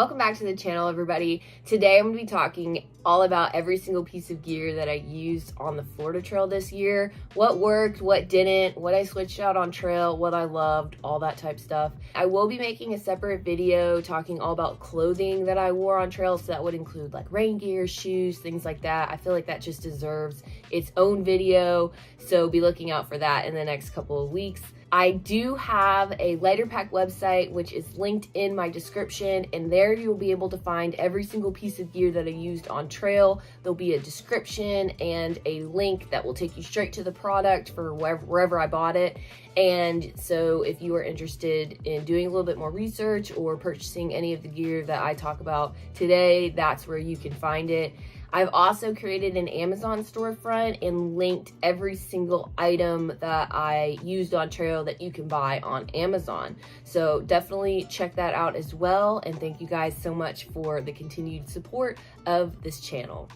Welcome back to the channel, everybody. Today I'm going to be talking all about every single piece of gear that I used on the Florida trail this year. What worked, what didn't, what I switched out on trail, what I loved, all that type stuff. I will be making a separate video talking all about clothing that I wore on trail, so that would include like rain gear, shoes, things like that. I feel like that just deserves its own video, so be looking out for that in the next couple of weeks. I do have a lighter pack website, which is linked in my description, and there you'll be able to find every single piece of gear that I used on trail. There'll be a description and a link that will take you straight to the product for wherever I bought it. And so if you are interested in doing a little bit more research or purchasing any of the gear that I talk about today, that's where you can find it. I've also created an Amazon storefront and linked every single item that I used on trail that you can buy on Amazon. So definitely check that out as well. And thank you guys so much for the continued support of this channel.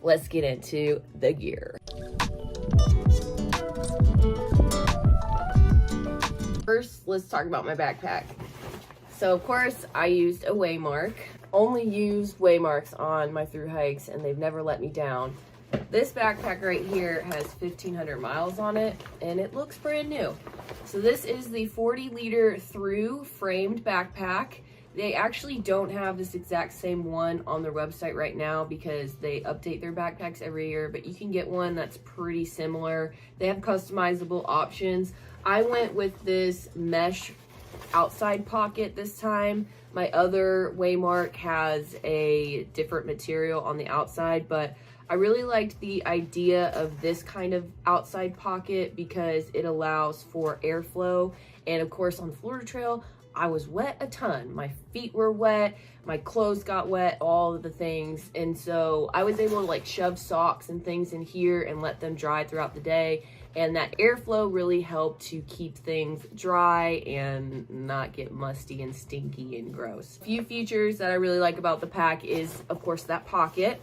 Let's get into the gear. First, let's talk about my backpack. So of course I used a Waymark. Only used Waymarks on my thru hikes and they've never let me down. This backpack right here has 1,500 miles on it and it looks brand new. So this is the 40-liter thru framed backpack. They actually don't have this exact same one on their website right now because they update their backpacks every year, but you can get one that's pretty similar. They have customizable options. I went with this mesh outside pocket this time. My other Waymark has a different material on the outside, but I really liked the idea of this kind of outside pocket because it allows for airflow. And of course on the Florida trail, I was wet a ton. My feet were wet, my clothes got wet, all of the things. And so I was able to like shove socks and things in here and let them dry throughout the day. And that airflow really helped to keep things dry and not get musty and stinky and gross. A few features that I really like about the pack is, of course, that pocket.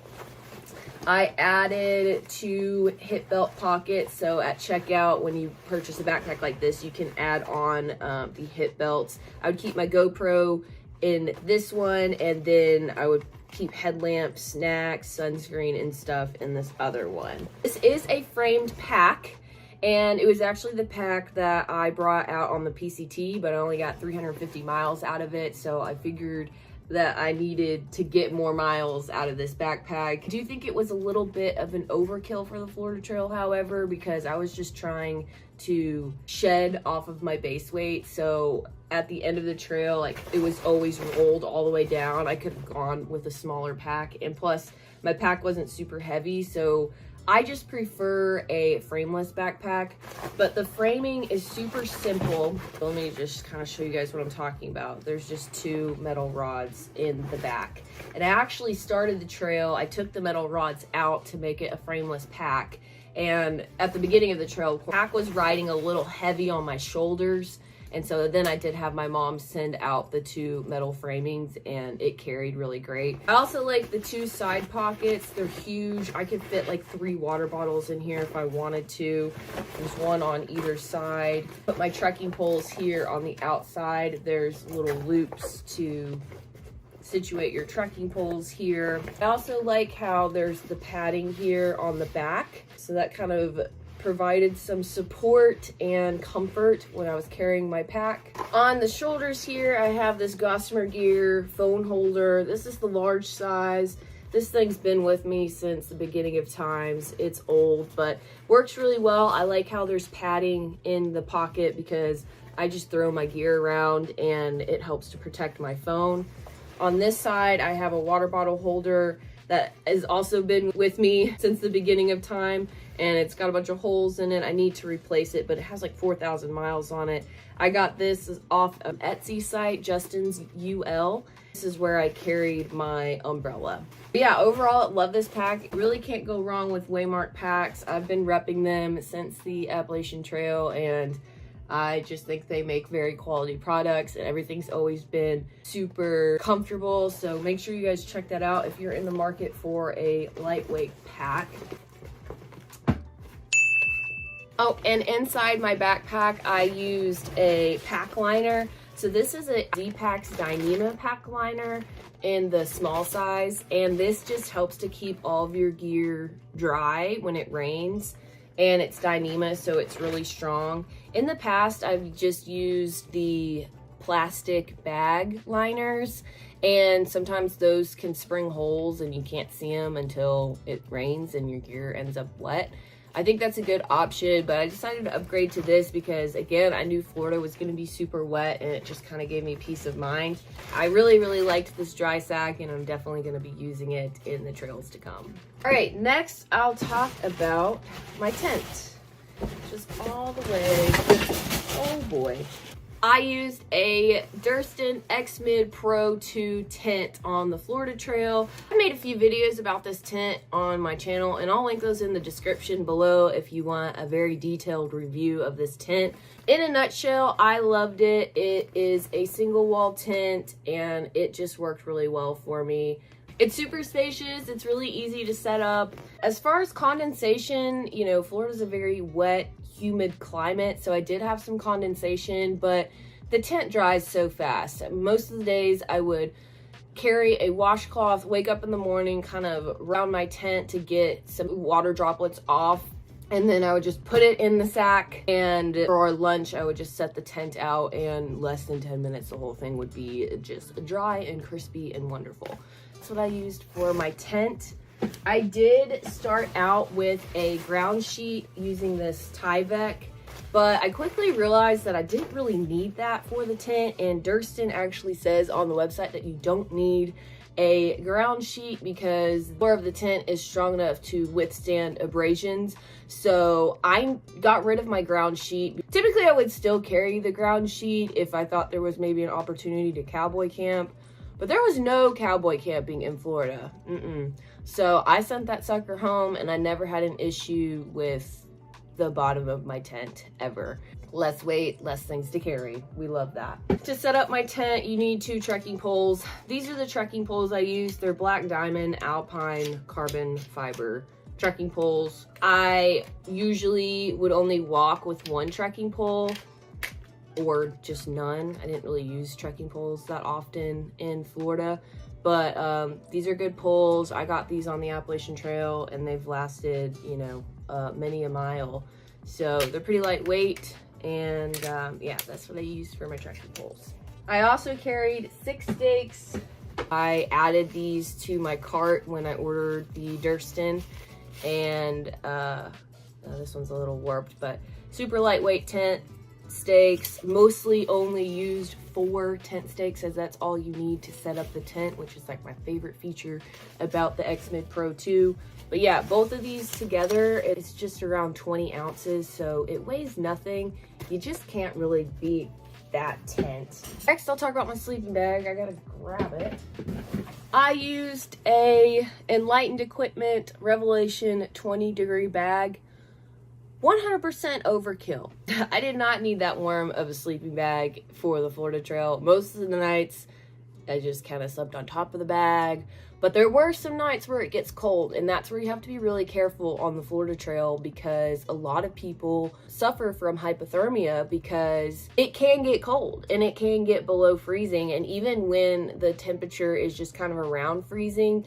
I added 2 hip belt pockets, so at checkout when you purchase a backpack like this, you can add on the hip belts. I would keep my GoPro in this one, and then I would keep headlamps, snacks, sunscreen, and stuff in this other one. This is a framed pack. And it was actually the pack that I brought out on the PCT, but I only got 350 miles out of it. So I figured that I needed to get more miles out of this backpack. I do think it was a little bit of an overkill for the Florida trail, however, because I was just trying to shed off of my base weight. So at the end of the trail, like it was always rolled all the way down. I could have gone with a smaller pack. And plus my pack wasn't super heavy. So I just prefer a frameless backpack, but the framing is super simple. Let me just kind of show you guys what I'm talking about. There's just 2 metal rods in the back. And I actually started the trail, I took the metal rods out to make it a frameless pack. And at the beginning of the trail, the pack was riding a little heavy on my shoulders. And so then I did have my mom send out the 2 metal framings and it carried really great. I also like the 2 side pockets. They're huge. I could fit like 3 water bottles in here if I wanted to. There's one on either side. Put my trekking poles here on the outside. There's little loops to situate your trekking poles here. I also like how there's the padding here on the back. So that kind of provided some support and comfort when I was carrying my pack. On the shoulders here, I have this Gossamer Gear phone holder. This is the large size. This thing's been with me since the beginning of times. It's old, but works really well. I like how there's padding in the pocket because I just throw my gear around and it helps to protect my phone. On this side, I have a water bottle holder that has also been with me since the beginning of time, and it's got a bunch of holes in it. I need to replace it, but it has like 4,000 miles on it. I got this off an Etsy site, Justin's UL. This is where I carried my umbrella. But yeah, overall, love this pack. Really can't go wrong with Waymark packs. I've been repping them since the Appalachian Trail, and I just think they make very quality products and everything's always been super comfortable. So make sure you guys check that out if you're in the market for a lightweight pack. Oh, and inside my backpack, I used a pack liner. So this is a Z-Pack's Dyneema pack liner in the small size, and this just helps to keep all of your gear dry when it rains. And it's Dyneema, so it's really strong. In the past, I've just used the plastic bag liners, and sometimes those can spring holes and you can't see them until it rains and your gear ends up wet. I think that's a good option, but I decided to upgrade to this because, again, I knew Florida was going to be super wet, and it just kind of gave me peace of mind. I really, really liked this dry sack, and I'm definitely going to be using it in the trails to come. All right, next I'll talk about my tent. Just all the way, oh boy. I used a Durston X-Mid Pro 2 tent on the Florida Trail. I made a few videos about this tent on my channel, and I'll link those in the description below if you want a very detailed review of this tent. In a nutshell, I loved it. It is a single wall tent, and it just worked really well for me. It's super spacious. It's really easy to set up. As far as condensation, you know, Florida's a very wet, humid climate, so I did have some condensation, but the tent dries so fast. Most of the days I would carry a washcloth, wake up in the morning, kind of around my tent to get some water droplets off, and then I would just put it in the sack, and for our lunch I would just set the tent out, and less than 10 minutes the whole thing would be just dry and crispy and wonderful. That's what I used for my tent. I did start out with a ground sheet using this Tyvek, but I quickly realized that I didn't really need that for the tent, and Durston actually says on the website that you don't need a ground sheet because the floor of the tent is strong enough to withstand abrasions. So I got rid of my ground sheet. Typically I would still carry the ground sheet if I thought there was maybe an opportunity to cowboy camp, but there was no cowboy camping in Florida. So I sent that sucker home, and I never had an issue with the bottom of my tent ever. Less weight, less things to carry. We love that. To set up my tent, you need 2 trekking poles. These are the trekking poles I use. They're Black Diamond Alpine carbon fiber trekking poles. I usually would only walk with 1 trekking pole or just none. I didn't really use trekking poles that often in Florida. But these are good poles. I got these on the Appalachian Trail, and they've lasted, you know, many a mile. So they're pretty lightweight, and yeah, that's what I used for my trekking poles. I also carried 6 stakes. I added these to my cart when I ordered the Durston, and this one's a little warped, but super lightweight tent. Stakes, mostly only used 4 tent stakes, as that's all you need to set up the tent, which is like my favorite feature about the X-Mid Pro 2. But yeah, both of these together, it's just around 20 ounces, so it weighs nothing. You just can't really beat that tent. Next, I'll talk about my sleeping bag. I gotta grab it. I used a Enlightened Equipment Revelation 20-degree bag. 100% overkill. I did not need that warm of a sleeping bag for the Florida Trail. Most of the nights, I just kind of slept on top of the bag. But there were some nights where it gets cold, and that's where you have to be really careful on the Florida Trail, because a lot of people suffer from hypothermia because it can get cold and it can get below freezing. And even when the temperature is just kind of around freezing,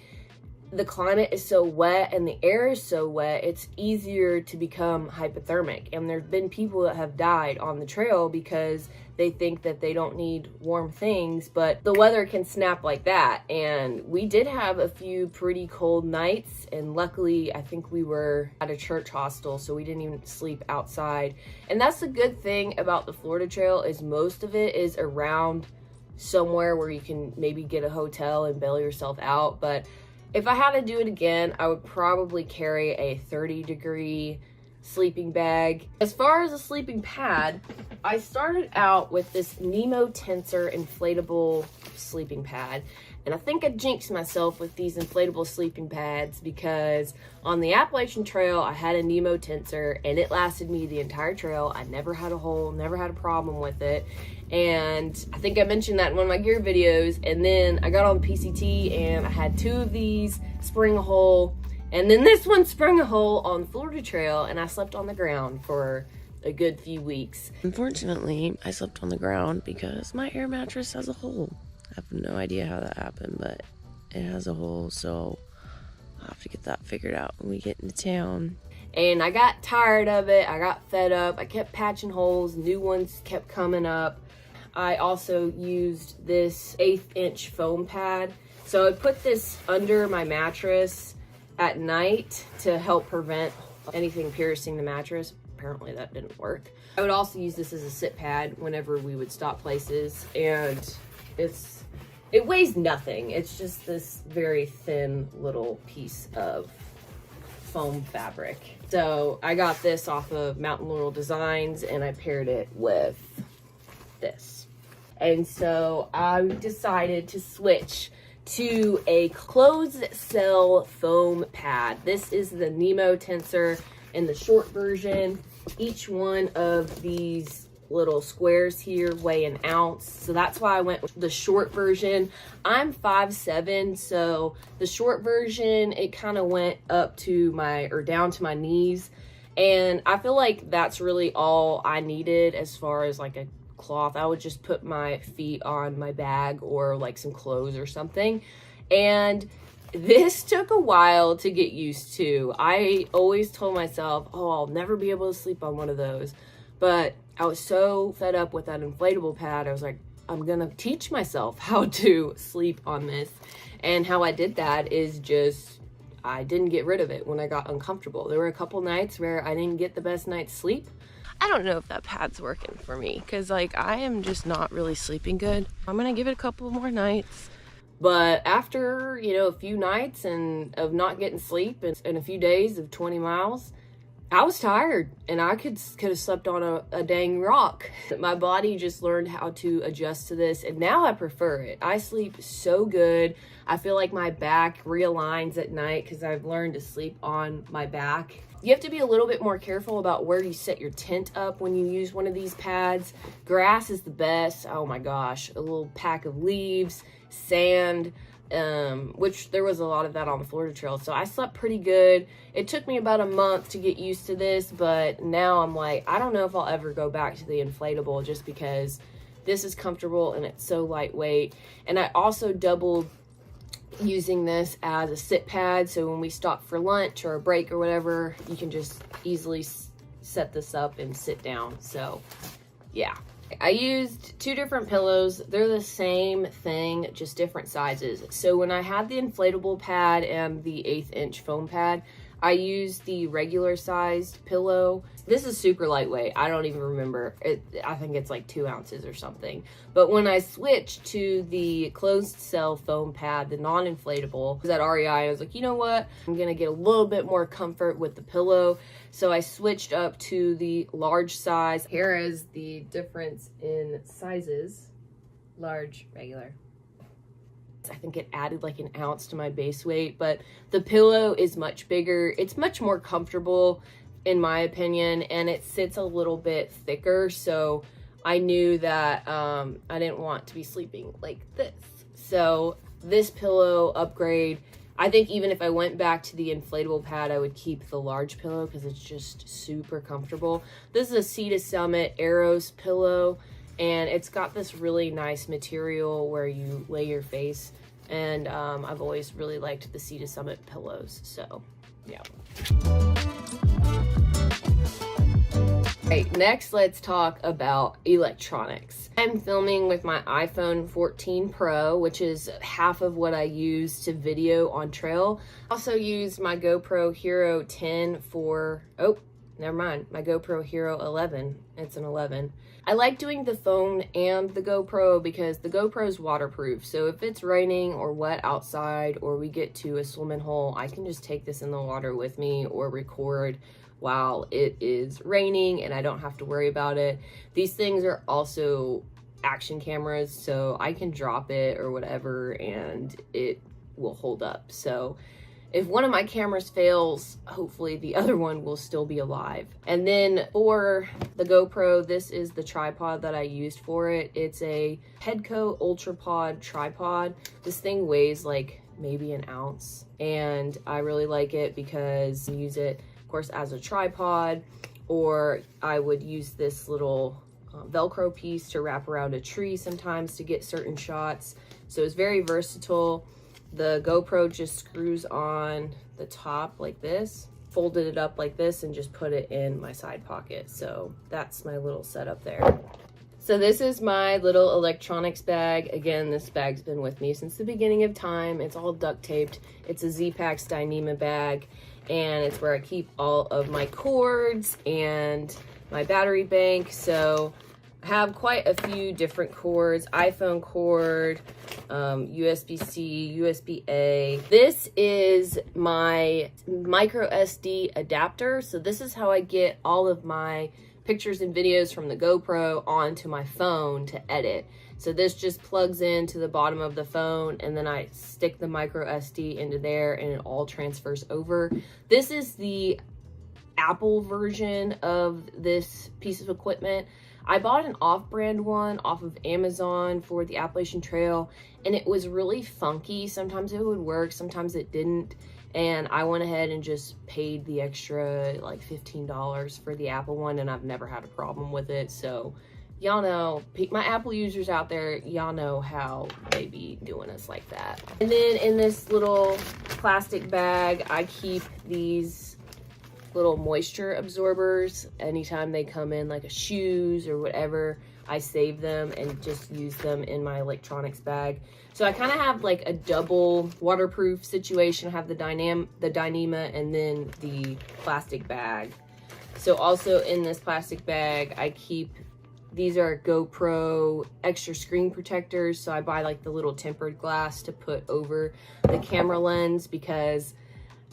the climate is so wet and the air is so wet, it's easier to become hypothermic. And there's been people that have died on the trail because they think that they don't need warm things, but the weather can snap like that. And we did have a few pretty cold nights, and luckily I think we were at a church hostel, so we didn't even sleep outside. And that's the good thing about the Florida Trail, is most of it is around somewhere where you can maybe get a hotel and bail yourself out. But if I had to do it again, I would probably carry a 30-degree sleeping bag. As far as a sleeping pad, I started out with this Nemo Tensor inflatable sleeping pad. And I think I jinxed myself with these inflatable sleeping pads, because on the Appalachian Trail, I had a Nemo Tensor and it lasted me the entire trail. I never had a hole, never had a problem with it. And I think I mentioned that in one of my gear videos. And then I got on the PCT and I had 2 of these spring a hole. And then this one sprung a hole on the Florida Trail, and I slept on the ground for a good few weeks. Unfortunately, I slept on the ground because my air mattress has a hole. I have no idea how that happened, but it has a hole, so I'll have to get that figured out when we get into town. And I got tired of it. I got fed up. I kept patching holes. New ones kept coming up. I also used this 1/8" foam pad. So I put this under my mattress at night to help prevent anything piercing the mattress. Apparently that didn't work. I would also use this as a sit pad whenever we would stop places, and it weighs nothing. It's just this very thin little piece of foam fabric. So I got this off of Mountain Laurel Designs, and I paired it with this. And so I decided to switch to a closed cell foam pad. This is the Nemo Tensor in the short version. Each one of these little squares here weigh an ounce, so that's why I went with the short version. I'm 5'7", so the short version, it kind of went up to down to my knees, and I feel like that's really all I needed as far as like a cloth. I would just put my feet on my bag or like some clothes or something. And this took a while to get used to. I always told myself, oh, I'll never be able to sleep on one of those. But I was so fed up with that inflatable pad. I was like, I'm gonna teach myself how to sleep on this. And how I did that is just, I didn't get rid of it when I got uncomfortable. There were a couple nights where I didn't get the best night's sleep. I don't know if that pad's working for me, because like I am just not really sleeping good. I'm gonna give it a couple more nights. But after, you know, a few nights and of not getting sleep and a few days of 20 miles, I was tired, and I could have slept on a dang rock. My body just learned how to adjust to this, and now I prefer it. I sleep so good. I feel like my back realigns at night because I've learned to sleep on my back. You have to be a little bit more careful about where you set your tent up when you use one of these pads. Grass is the best. Oh my gosh, a little pack of leaves, sand, which there was a lot of that on the Florida Trail. So I slept pretty good. It took me about a month to get used to this, but now I'm like, I don't know if I'll ever go back to the inflatable just because this is comfortable and it's so lightweight. And I also doubled using this as a sit pad, so when we stop for lunch or a break or whatever, you can just easily set this up and sit down. So yeah, I used 2 different pillows. They're the same thing, just different sizes. So when I had the inflatable pad and the 1/8" foam pad, I used the regular sized pillow. This is super lightweight. I don't even remember. I think it's like 2 ounces or something. But when I switched to the closed cell foam pad, the non-inflatable, at REI, I was like, you know what? I'm gonna get a little bit more comfort with the pillow. So I switched up to the large size. Here is the difference in sizes. Large, regular. I think it added like an ounce to my base weight, but the pillow is much bigger. It's much more comfortable in my opinion, and it sits a little bit thicker, so I knew that I didn't want to be sleeping like this. So this pillow upgrade, I think even if I went back to the inflatable pad, I would keep the large pillow because it's just super comfortable. This is a Sea to Summit Eros pillow, and it's got this really nice material where you lay your face, and I've always really liked the Sea to Summit pillows, so yeah. Right, next let's talk about electronics. I'm filming with my iPhone 14 Pro, which is half of what I use to video on trail. I also used my GoPro Hero 10 for, oh, never mind, my GoPro Hero 11. It's an 11. I like doing the phone and the GoPro because the GoPro is waterproof. So if it's raining or wet outside or we get to a swimming hole, I can just take this in the water with me or record while it is raining and I don't have to worry about it. These things are also action cameras, so I can drop it or whatever and it will hold up. So if one of my cameras fails, hopefully the other one will still be alive. And then for the GoPro, this is the tripod that I used for it. It's a Pedco UltraPod tripod. This thing weighs like maybe an ounce, and I really like it because you use it, of course, as a tripod, or I would use this little Velcro piece to wrap around a tree sometimes to get certain shots. So it's very versatile. The GoPro just screws on the top like this, folded it up like this, and just put it in my side pocket. So that's my little setup there. So this is my little electronics bag. Again, this bag's been with me since the beginning of time. It's all duct taped. It's a Z-Pax Dyneema bag, and it's where I keep all of my cords and my battery bank. So I have quite a few different cords, iPhone cord, USB-C, USB-A. This is my micro SD adapter. So this is how I get all of my pictures and videos from the GoPro onto my phone to edit. So this just plugs into the bottom of the phone, and then I stick the micro SD into there, and it all transfers over. This is the Apple version of this piece of equipment. I bought an off-brand one off of Amazon for the Appalachian Trail, and it was really funky. Sometimes it would work, sometimes it didn't. And I went ahead and just paid the extra like $15 for the Apple one, and I've never had a problem with it. So y'all know, my Apple users out there, y'all know how they be doing us like that. And then in this little plastic bag, I keep these little moisture absorbers. Anytime they come in like a shoes or whatever, I save them and just use them in my electronics bag. So I kind of have like a double waterproof situation. I have the Dyneema and then the plastic bag. So also in this plastic bag, I keep, these are GoPro extra screen protectors. So I buy like the little tempered glass to put over the camera lens, because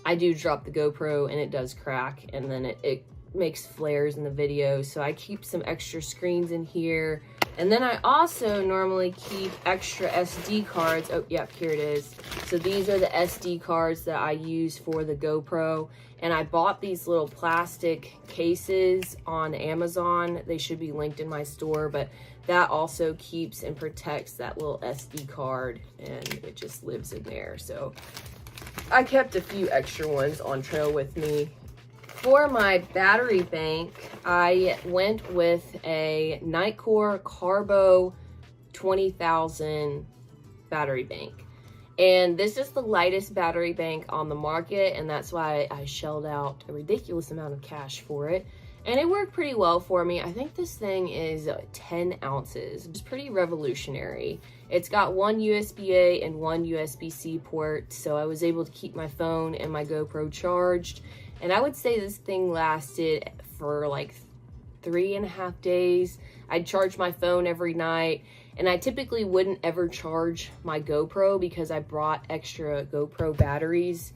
I do drop the GoPro and it does crack, and then it makes flares in the video. So I keep some extra screens in here. And then I also normally keep extra SD cards. Oh, yep, here it is. So these are the SD cards that I use for the GoPro. And I bought these little plastic cases on Amazon. They should be linked in my store, but that also keeps and protects that little SD card, and it just lives in there. So I kept a few extra ones on trail with me. For my battery bank, I went with a Nitecore Carbo 20,000 battery bank. And this is the lightest battery bank on the market, and that's why I shelled out a ridiculous amount of cash for it. And it worked pretty well for me. I think this thing is 10 ounces. It's pretty revolutionary. It's got one USB-A and one USB-C port, so I was able to keep my phone and my GoPro charged. And I would say this thing lasted for like 3.5 days. I'd charge my phone every night, and I typically wouldn't ever charge my GoPro because I brought extra GoPro batteries.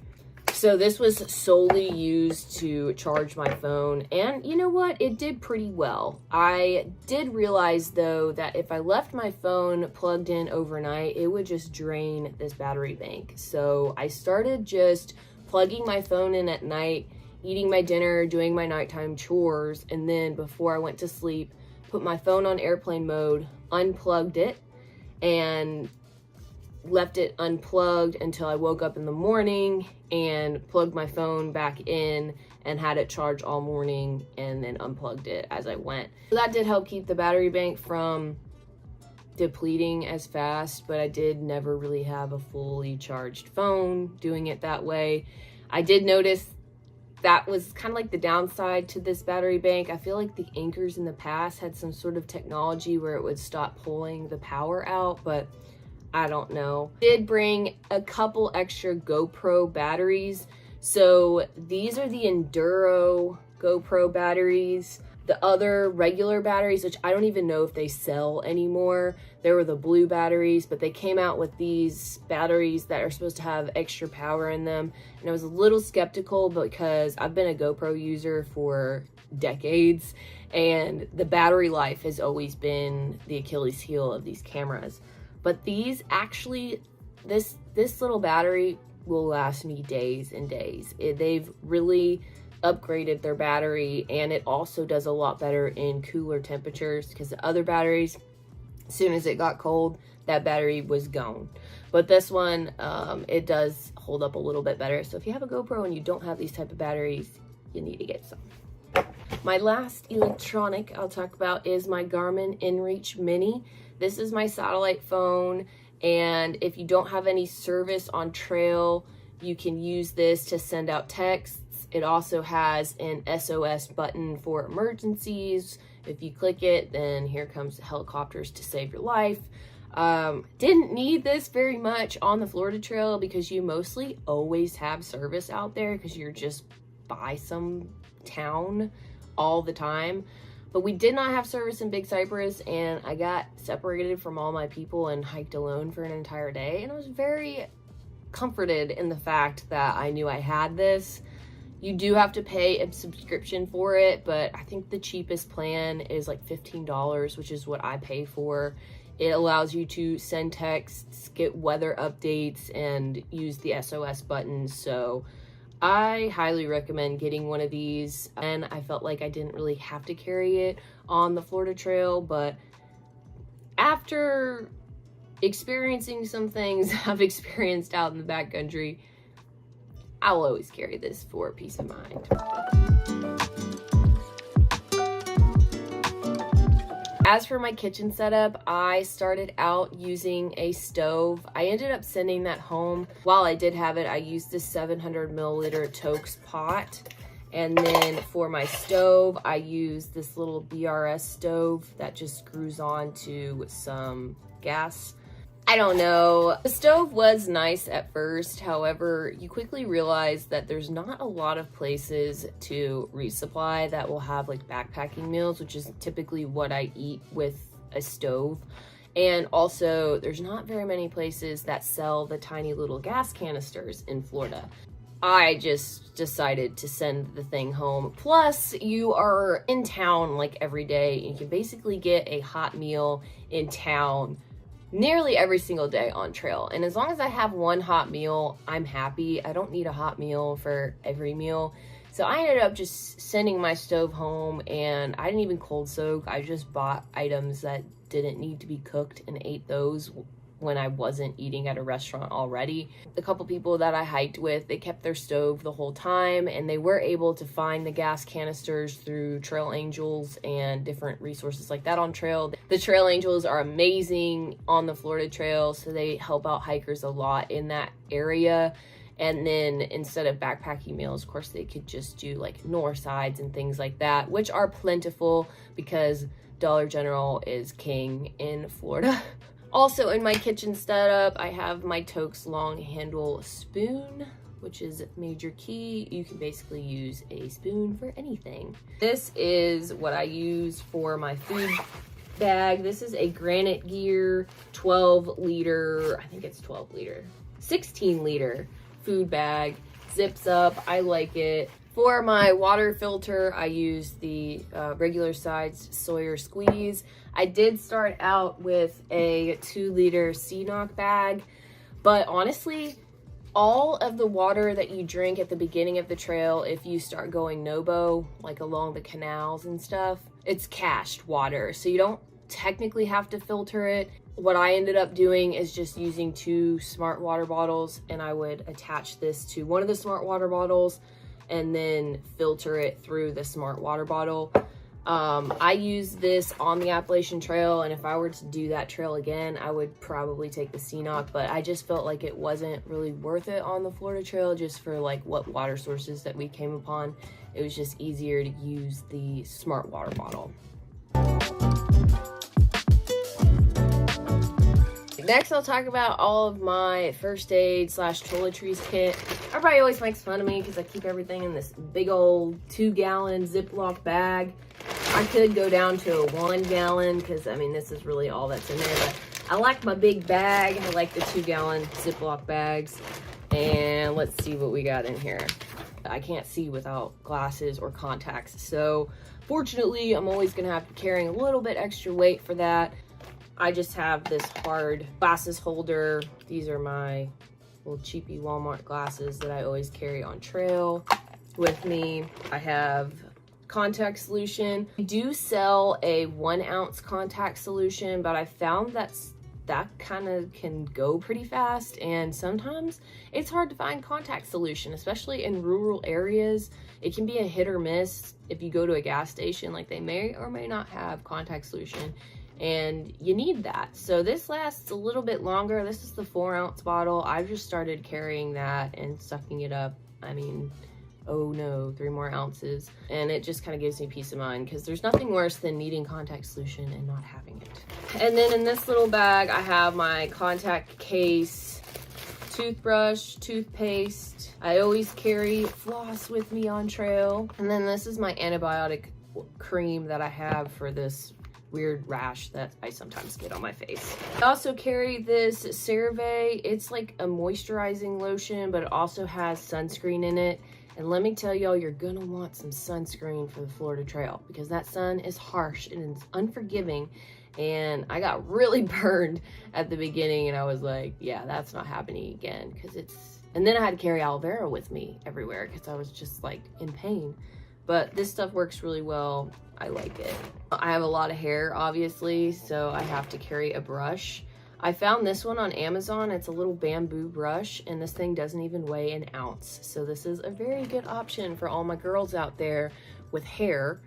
So this was solely used to charge my phone, and you know what? It did pretty well. I did realize though that if I left my phone plugged in overnight, it would just drain this battery bank. So I started just plugging my phone in at night, eating my dinner, doing my nighttime chores, and then before I went to sleep, put my phone on airplane mode, unplugged it, and left it unplugged until I woke up in the morning and plugged my phone back in and had it charge all morning, and then unplugged it as I went. So that did help keep the battery bank from depleting as fast, but I did never really have a fully charged phone doing it that way. I did notice that was kind of like the downside to this battery bank. I feel like the Anchors in the past had some sort of technology where it would stop pulling the power out, but I don't know. Did bring a couple extra GoPro batteries. So these are the Enduro GoPro batteries. The other regular batteries, which I don't even know if they sell anymore, there were the blue batteries, but they came out with these batteries that are supposed to have extra power in them. And I was a little skeptical because I've been a GoPro user for decades, and the battery life has always been the Achilles heel of these cameras. But these actually, this little battery will last me days and days. They've really upgraded their battery, and it also does a lot better in cooler temperatures, because the other batteries, as soon as it got cold, that battery was gone. But this one, it does hold up a little bit better. So if you have a GoPro and you don't have these type of batteries, you need to get some. My last electronic I'll talk about is my Garmin InReach Mini. This is my satellite phone, and if you don't have any service on trail, you can use this to send out texts. It also has an SOS button for emergencies. If you click it, then here comes the helicopters to save your life. Didn't need this very much on the Florida Trail because you mostly always have service out there because you're just by some town all the time. But we did not have service in Big Cypress, and I got separated from all my people and hiked alone for an entire day, and I was very comforted in the fact that I knew I had this. You do have to pay a subscription for it, but I think the cheapest plan is like $15, which is what I pay for. It allows you to send texts, get weather updates, and use the SOS button. So I highly recommend getting one of these. And I felt like I didn't really have to carry it on the Florida Trail, but after experiencing some things I've experienced out in the backcountry, I'll always carry this for peace of mind. As for my kitchen setup, I started out using a stove. I ended up sending that home. While I did have it, I used this 700 milliliter Tokes pot. And then for my stove, I used this little BRS stove that just screws on to some gas. I don't know. The stove was nice at first. However, you quickly realize that there's not a lot of places to resupply that will have like backpacking meals, which is typically what I eat with a stove. And also, there's not very many places that sell the tiny little gas canisters in Florida. I just decided to send the thing home. Plus, you are in town like every day. You can basically get a hot meal in town nearly every single day on trail. And as long as I have one hot meal, I'm happy. I don't need a hot meal for every meal. So I ended up just sending my stove home, and I didn't even cold soak. I just bought items that didn't need to be cooked and ate those when I wasn't eating at a restaurant already. The couple people that I hiked with, they kept their stove the whole time, and they were able to find the gas canisters through Trail Angels and different resources like that on trail. The Trail Angels are amazing on the Florida Trail, so they help out hikers a lot in that area. And then instead of backpacking meals, of course, they could just do like North Sides and things like that, which are plentiful because Dollar General is king in Florida. Also, in my kitchen setup, I have my Tokes long handle spoon, which is major key. You can basically use a spoon for anything. This is what I use for my food bag. This is a Granite Gear 12 liter, I think it's 12 liter, 16 liter food bag. Zips up, I like it. For my water filter, I use the regular size Sawyer Squeeze. I did start out with a 2 liter CNOC bag, but honestly, all of the water that you drink at the beginning of the trail, if you start going no-bo, like along the canals and stuff, it's cached water, so you don't technically have to filter it. What I ended up doing is just using 2 smart water bottles, and I would attach this to one of the smart water bottles and then filter it through the smart water bottle. I use this on the Appalachian Trail, and if I were to do that trail again, I would probably take the CNOC, but I just felt like it wasn't really worth it on the Florida Trail just for like what water sources that we came upon. It was just easier to use the smart water bottle. Next, I'll talk about all of my first aid / toiletries kit. Everybody always makes fun of me because I keep everything in this big old 2-gallon Ziploc bag. I could go down to a 1 gallon because, I mean, this is really all that's in there. But I like my big bag. I like the 2-gallon Ziploc bags. And let's see what we got in here. I can't see without glasses or contacts. So, fortunately, I'm always going to have to be carrying a little bit extra weight for that. I just have this hard glasses holder. These are my little cheapy Walmart glasses that I always carry on trail with me. I have contact solution. I do sell a 1 ounce contact solution, but I found that that kind of can go pretty fast, and sometimes it's hard to find contact solution, especially in rural areas. It can be a hit or miss. If you go to a gas station, like, they may or may not have contact solution, and you need that. So this lasts a little bit longer. This is the 4-ounce bottle. I just started carrying that and sucking it up. I mean, oh no, 3 more ounces. And it just kind of gives me peace of mind, because there's nothing worse than needing contact solution and not having it. And then in this little bag, I have my contact case, toothbrush, toothpaste. I always carry floss with me on trail. And then this is my antibiotic cream that I have for this weird rash that I sometimes get on my face. I also carry this CeraVe. It's like a moisturizing lotion, but it also has sunscreen in it. And let me tell y'all, you're gonna want some sunscreen for the Florida Trail, because that sun is harsh and it's unforgiving. And I got really burned at the beginning, and I was like, yeah, that's not happening again, because it's... And then I had to carry aloe vera with me everywhere because I was just like in pain. But this stuff works really well. I like it. I have a lot of hair, obviously, so I have to carry a brush. I found this one on Amazon. It's a little bamboo brush, and this thing doesn't even weigh an ounce. So this is a very good option for all my girls out there with hair,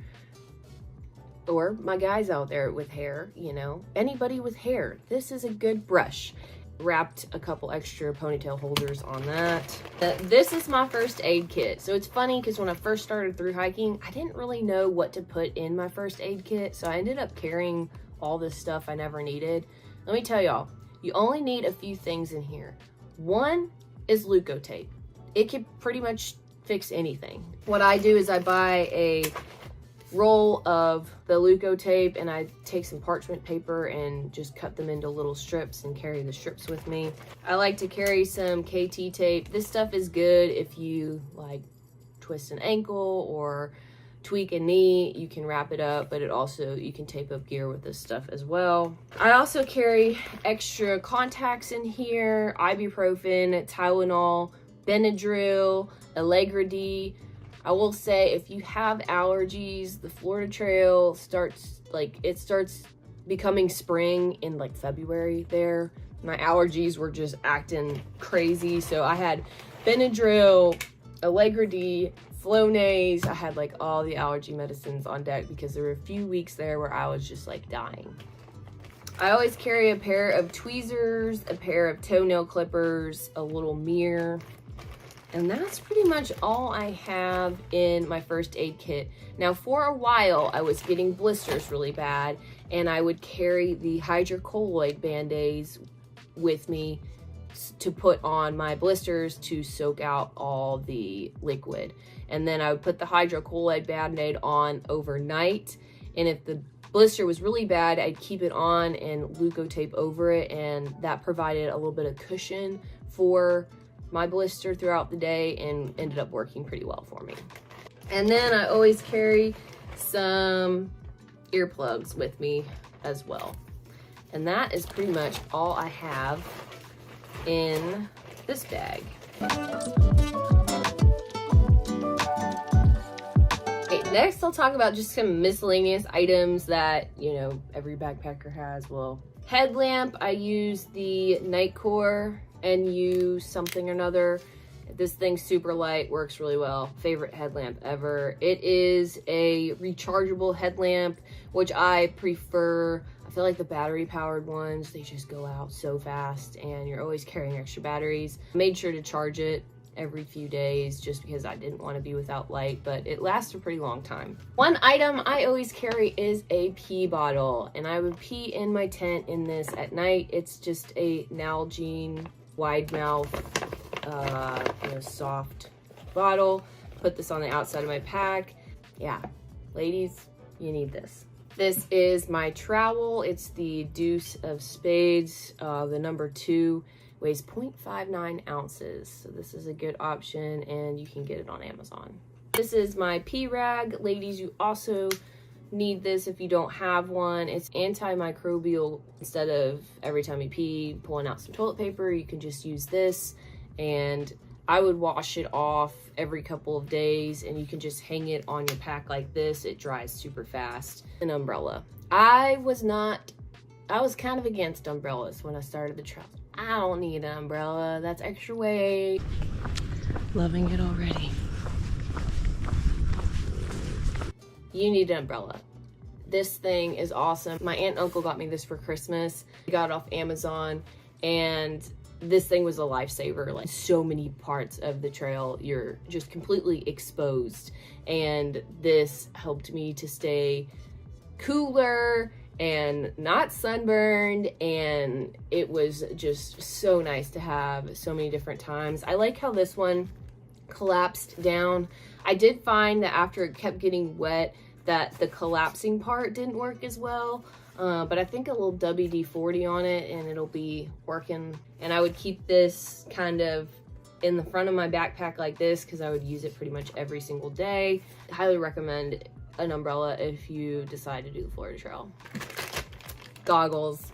or my guys out there with hair, you know, anybody with hair. This is a good brush. Wrapped a couple extra ponytail holders on that. This is my first aid kit. So it's funny because when I first started through hiking, I didn't really know what to put in my first aid kit. So I ended up carrying all this stuff I never needed. Let me tell y'all, you only need a few things in here. One is Leukotape. It can pretty much fix anything. What I do is I buy a roll of the Leukotape, and I take some parchment paper and just cut them into little strips and carry the strips with me. I like to carry some KT tape. This stuff is good if you like twist an ankle or tweak a knee. You can wrap it up, but it also, you can tape up gear with this stuff as well. I also carry extra contacts in here, ibuprofen, Tylenol, Benadryl, Allegra D. I will say, if you have allergies, the Florida Trail starts becoming spring in like February there. My allergies were just acting crazy. So I had Benadryl, Allegra D, Flonase. I had like all the allergy medicines on deck because there were a few weeks there where I was just like dying. I always carry a pair of tweezers, a pair of toenail clippers, a little mirror. And that's pretty much all I have in my first aid kit. Now, for a while, I was getting blisters really bad, and I would carry the hydrocolloid Band-Aids with me to put on my blisters to soak out all the liquid. And then I would put the hydrocolloid Band-Aid on overnight, and if the blister was really bad, I'd keep it on and Leukotape over it, and that provided a little bit of cushion for my blister throughout the day and ended up working pretty well for me. And then I always carry some earplugs with me as well. And that is pretty much all I have in this bag. Okay, next I'll talk about just some miscellaneous items that, you know, every backpacker has. Well, headlamp, I use the Nightcore NU something or another. This thing's super light, works really well. Favorite headlamp ever. It is a rechargeable headlamp, which I prefer. I feel like the battery powered ones, they just go out so fast and you're always carrying extra batteries. Made sure to charge it every few days just because I didn't want to be without light, but it lasts a pretty long time. One item I always carry is a pee bottle, and I would pee in my tent in this at night. It's just a Nalgene wide mouth, you know, soft bottle. Put this on the outside of my pack. Yeah, ladies, you need this. This is my trowel. It's the Deuce of Spades. The number 2 weighs 0.59 ounces. So this is a good option, and you can get it on Amazon. This is my pee rag. Ladies, you also need this if you don't have one. It's antimicrobial. Instead of every time you pee pulling out some toilet paper, you can just use this, and I would wash it off every couple of days, and you can just hang it on your pack like this. It dries super fast. An umbrella. I was not I was kind of against umbrellas when I started the trail. I don't need an umbrella, that's extra weight. Loving it already. You need an umbrella. This thing is awesome. My aunt and uncle got me this for Christmas. I got it off Amazon, and this thing was a lifesaver. Like, so many parts of the trail, you're just completely exposed. And this helped me to stay cooler and not sunburned, and it was just so nice to have so many different times. I like how this one collapsed down. I did find that after it kept getting wet that the collapsing part didn't work as well, but I think a little WD-40 on it and it'll be working. And I would keep this kind of in the front of my backpack like this because I would use it pretty much every single day. I highly recommend an umbrella if you decide to do the Florida Trail. Goggles.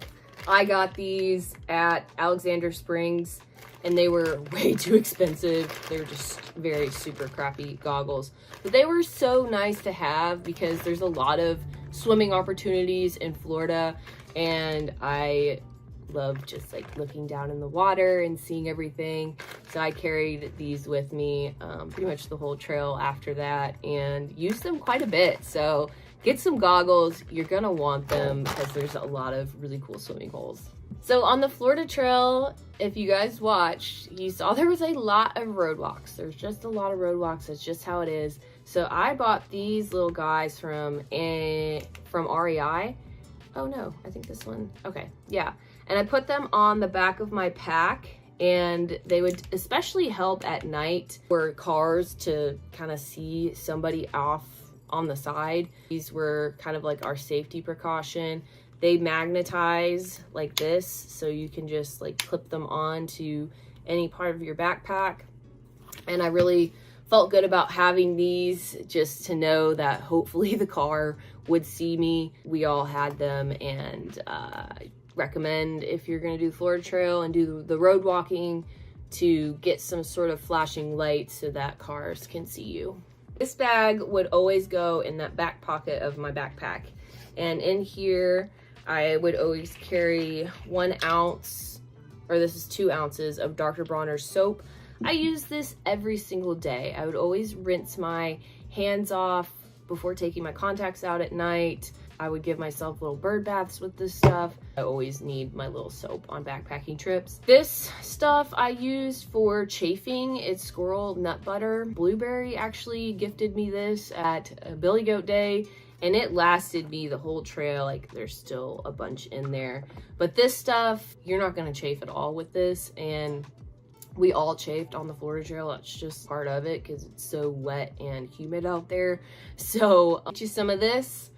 I got these at Alexander Springs and they were way too expensive. They were just very super crappy goggles. But they were so nice to have because there's a lot of swimming opportunities in Florida, and I love just like looking down in the water and seeing everything. So I carried these with me pretty much the whole trail after that and used them quite a bit. So get some goggles, you're gonna want them because there's a lot of really cool swimming holes. So on the Florida Trail, if you guys watched, you saw there was a lot of road walks. There's just a lot of road walks. That's just how it is. So I bought these little guys from REI. Oh no, I think this one. Okay, yeah. And I put them on the back of my pack, and they would especially help at night for cars to kind of see somebody off on the side. These were kind of like our safety precaution. They magnetize like this, so you can just like clip them on to any part of your backpack. And I really felt good about having these, just to know that hopefully the car would see me. We all had them, and recommend if you're gonna do Florida Trail and do the road walking to get some sort of flashing light so that cars can see you. This bag would always go in that back pocket of my backpack, and in here I would always carry 1 ounce, or this is 2 ounces of Dr. Bronner's soap. I use this every single day. I would always rinse my hands off before taking my contacts out at night. I would give myself little bird baths with this stuff. I always need my little soap on backpacking trips. This stuff I use for chafing. It's squirrel nut butter. Blueberry actually gifted me this at Billy Goat Day, and it lasted me the whole trail. Like, there's still a bunch in there. But this stuff, you're not gonna chafe at all with this, and we all chafed on the Florida Trail. That's just part of it because it's so wet and humid out there. So get you some of this.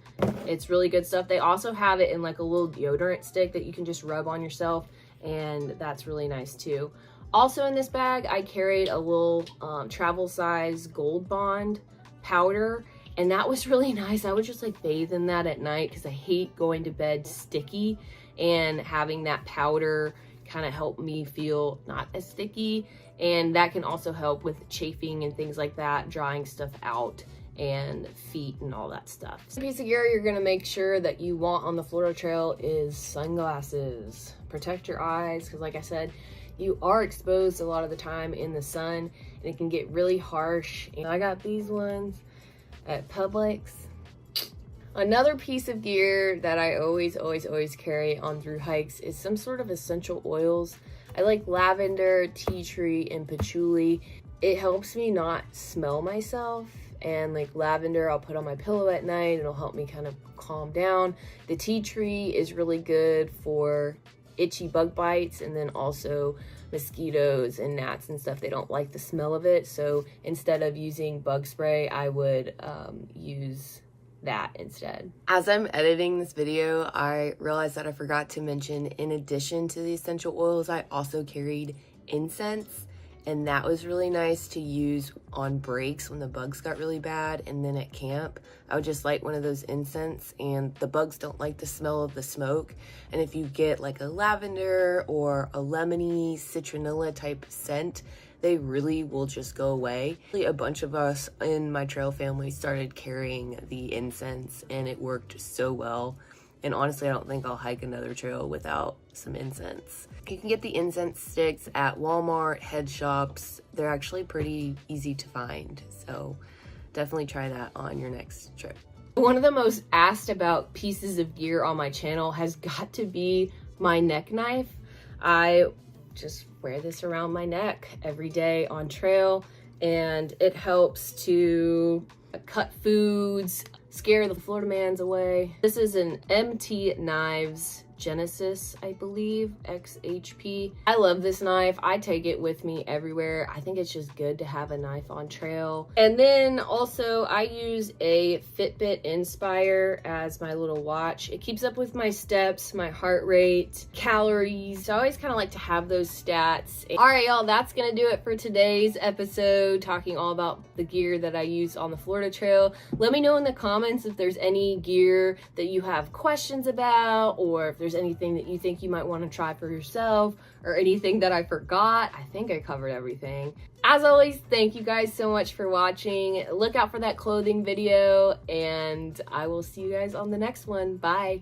It's really good stuff. They also have it in like a little deodorant stick that you can just rub on yourself, and that's really nice too. Also in this bag, I carried a little travel size Gold Bond powder, and that was really nice. I would just like bathe in that at night because I hate going to bed sticky, and having that powder kind of helped me feel not as sticky, and that can also help with chafing and things like that, drying stuff out and feet and all that stuff. The piece of gear you're gonna make sure that you want on the Florida Trail is sunglasses. Protect your eyes, because like I said, you are exposed a lot of the time in the sun, and it can get really harsh. And I got these ones at Publix. Another piece of gear that I always carry on through hikes is some sort of essential oils. I like lavender, tea tree, and patchouli. It helps me not smell myself. And like lavender, I'll put on my pillow at night. It'll help me kind of calm down. The tea tree is really good for itchy bug bites, and then also mosquitoes and gnats and stuff. They don't like the smell of it. So instead of using bug spray, I would use that instead. As I'm editing this video, I realized that I forgot to mention, in addition to the essential oils, I also carried incense. And that was really nice to use on breaks when the bugs got really bad. And then at camp, I would just light one of those incense, and the bugs don't like the smell of the smoke. And if you get like a lavender or a lemony citronella type scent, they really will just go away. A bunch of us in my trail family started carrying the incense, and it worked so well. And honestly, I don't think I'll hike another trail without some incense. You can get the incense sticks at Walmart, head shops. They're actually pretty easy to find. So definitely try that on your next trip. One of the most asked about pieces of gear on my channel has got to be my neck knife. I just wear this around my neck every day on trail, and it helps to cut foods, scare the Florida mans away. This is an MT Knives Genesis, I believe, XHP. I love this knife. I take it with me everywhere. I think it's just good to have a knife on trail. And then also I use a Fitbit Inspire as my little watch. It keeps up with my steps, my heart rate, calories. I always kind of like to have those stats. All right, y'all, that's gonna do it for today's episode, talking all about the gear that I use on the Florida Trail. Let me know in the comments if there's any gear that you have questions about, or if there's anything that you think you might want to try for yourself, or anything that I forgot. I think I covered everything. As always, thank you guys so much for watching. Look out for that clothing video, and I will see you guys on the next one. Bye.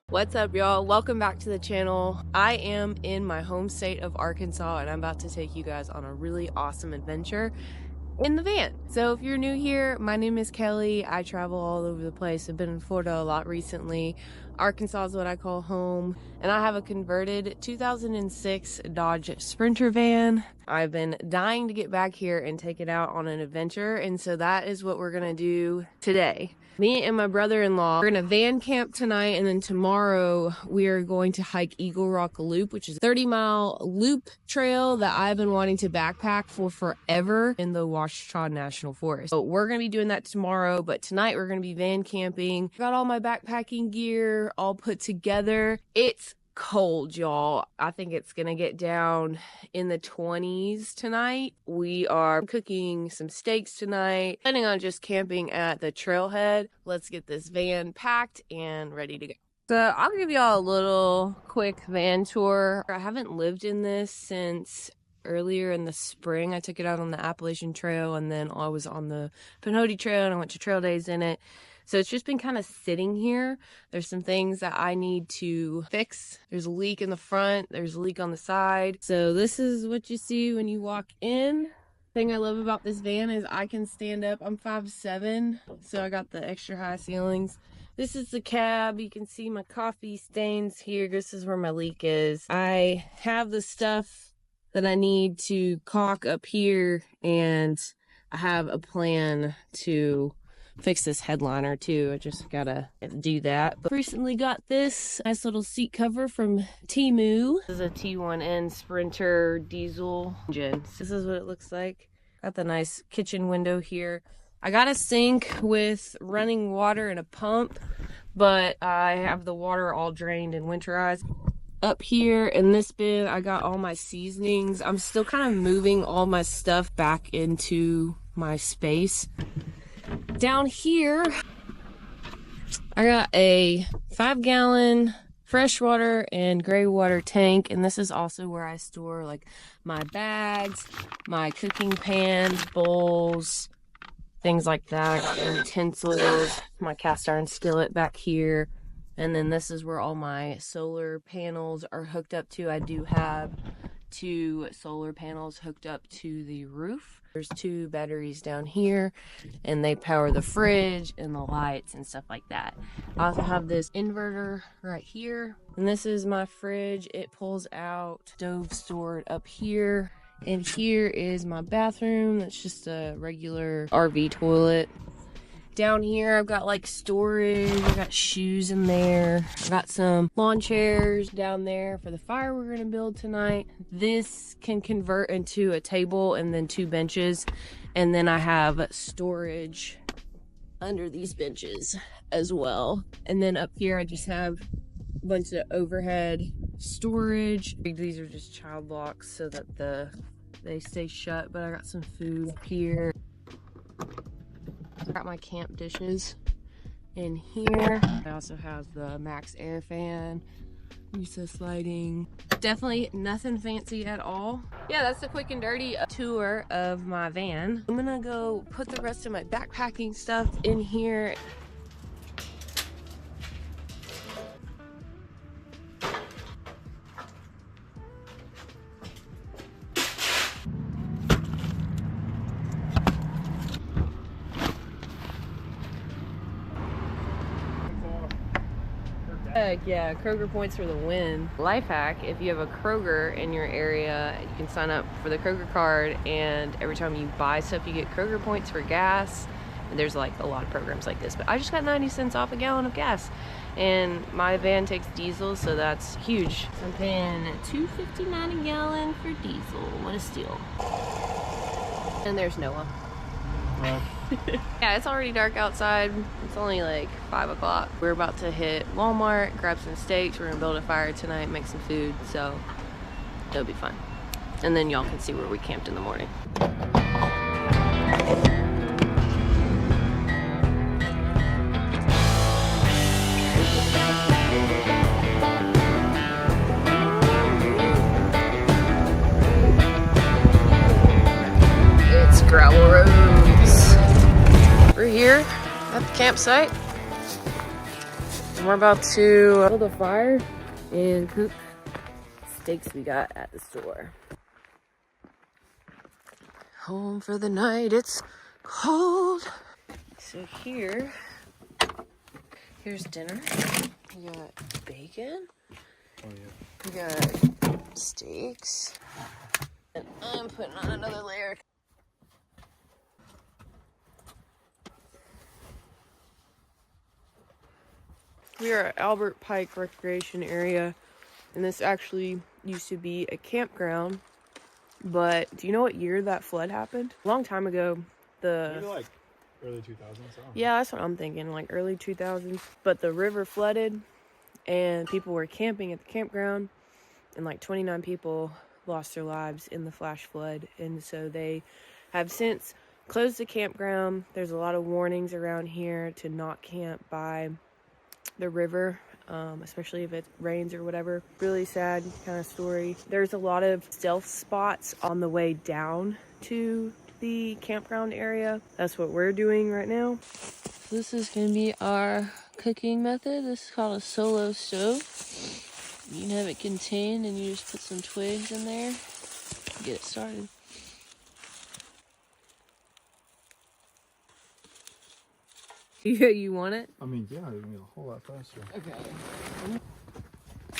What's up, y'all? Welcome back to the channel. I am in my home state of Arkansas, and I'm about to take you guys on a really awesome adventure in the van. So if you're new here, my name is Kelly. I travel all over the place. I've been in Florida a lot recently. Arkansas is what I call home, and I have a converted 2006 Dodge Sprinter van. I've been dying to get back here and take it out on an adventure, and so that is what we're gonna do today. Me and my brother-in-law, we're gonna van camp tonight, and then tomorrow we are going to hike Eagle Rock Loop, which is a 30-mile loop trail that I've been wanting to backpack for forever in the Ouachita National Forest. So we're gonna be doing that tomorrow, but tonight we're gonna be van camping. Got all my backpacking gear all put together. It's cold, y'all. I think it's gonna get down in the 20s tonight. We are cooking some steaks tonight, planning on just camping at the trailhead. Let's get this van packed and ready to go. So I'll give y'all a little quick van tour. I haven't lived in this since earlier in the spring. I took it out on the Appalachian Trail, and then I was on the Pinhoti Trail, and I went to trail days in it. So it's just been kind of sitting here. There's some things that I need to fix. There's a leak in the front. There's a leak on the side. So this is what you see when you walk in. Thing I love about this van is I can stand up. I'm 5'7", so I got the extra high ceilings. This is the cab. You can see my coffee stains here. This is where my leak is. I have the stuff that I need to caulk up here, and I have a plan to fix this headliner too. I just gotta do that. But recently got this nice little seat cover from Temu. This is a T1N Sprinter diesel engine. This is what it looks like. Got the nice kitchen window here. I got a sink with running water and a pump, but I have the water all drained and winterized. Up here in this bin, I got all my seasonings. I'm still kind of moving all my stuff back into my space. Down here, I got a 5-gallon freshwater and gray water tank, and this is also where I store like my bags, my cooking pans, bowls, things like that. I got utensils, my cast iron skillet back here, and then this is where all my solar panels are hooked up to. I do have 2 solar panels hooked up to the roof. There's 2 batteries down here, and they power the fridge and the lights and stuff like that. I also have this inverter right here, and this is my fridge. It pulls out stove stored up here, and here is my bathroom. That's just a regular RV toilet. Down here, I've got like storage. I got shoes in there. I got some lawn chairs down there for the fire we're gonna build tonight. This can convert into a table and then 2 benches. And then I have storage under these benches as well. And then up here, I just have bunch of overhead storage. These are just child locks so that they stay shut, but I got some food here. I got my camp dishes in here. I also have the Max Air fan, recess lighting. Definitely nothing fancy at all. Yeah, that's a quick and dirty tour of my van. I'm gonna go put the rest of my backpacking stuff in here. Yeah, Kroger points for the win. Life hack, if you have a Kroger in your area, you can sign up for the Kroger card, and every time you buy stuff you get Kroger points for gas. And there's like a lot of programs like this, but I just got 90 cents off a gallon of gas, and my van takes diesel, so that's huge. So I'm paying $2.59 a gallon for diesel. What a steal. And there's Noah. Yeah, it's already dark outside. It's only like 5 o'clock. We're about to hit Walmart, grab some steaks. We're gonna build a fire tonight, make some food, so it'll be fun. And then y'all can see where we camped in the morning. It's gravel roads. We're here at the campsite, and we're about to build a fire and cook steaks we got at the store. Home for the night, it's cold. So here's dinner. We got bacon. Oh yeah. We got steaks. And I'm putting on another layer. We are at Albert Pike Recreation Area, and this actually used to be a campground, but do you know what year that flood happened? A long time ago. Maybe like early 2000s? Yeah, that's what I'm thinking, like early 2000s. But the river flooded, and people were camping at the campground, and like 29 people lost their lives in the flash flood, and so they have since closed the campground. There's a lot of warnings around here to not camp by the river, especially if it rains or whatever. Really sad kind of story. There's a lot of stealth spots on the way down to the campground area. That's what we're doing right now. This is gonna be our cooking method. This is called a solo stove. You can have it contained and you just put some twigs in there and get it started. Yeah, you want it? I mean, yeah, it'll be a whole lot faster. Okay.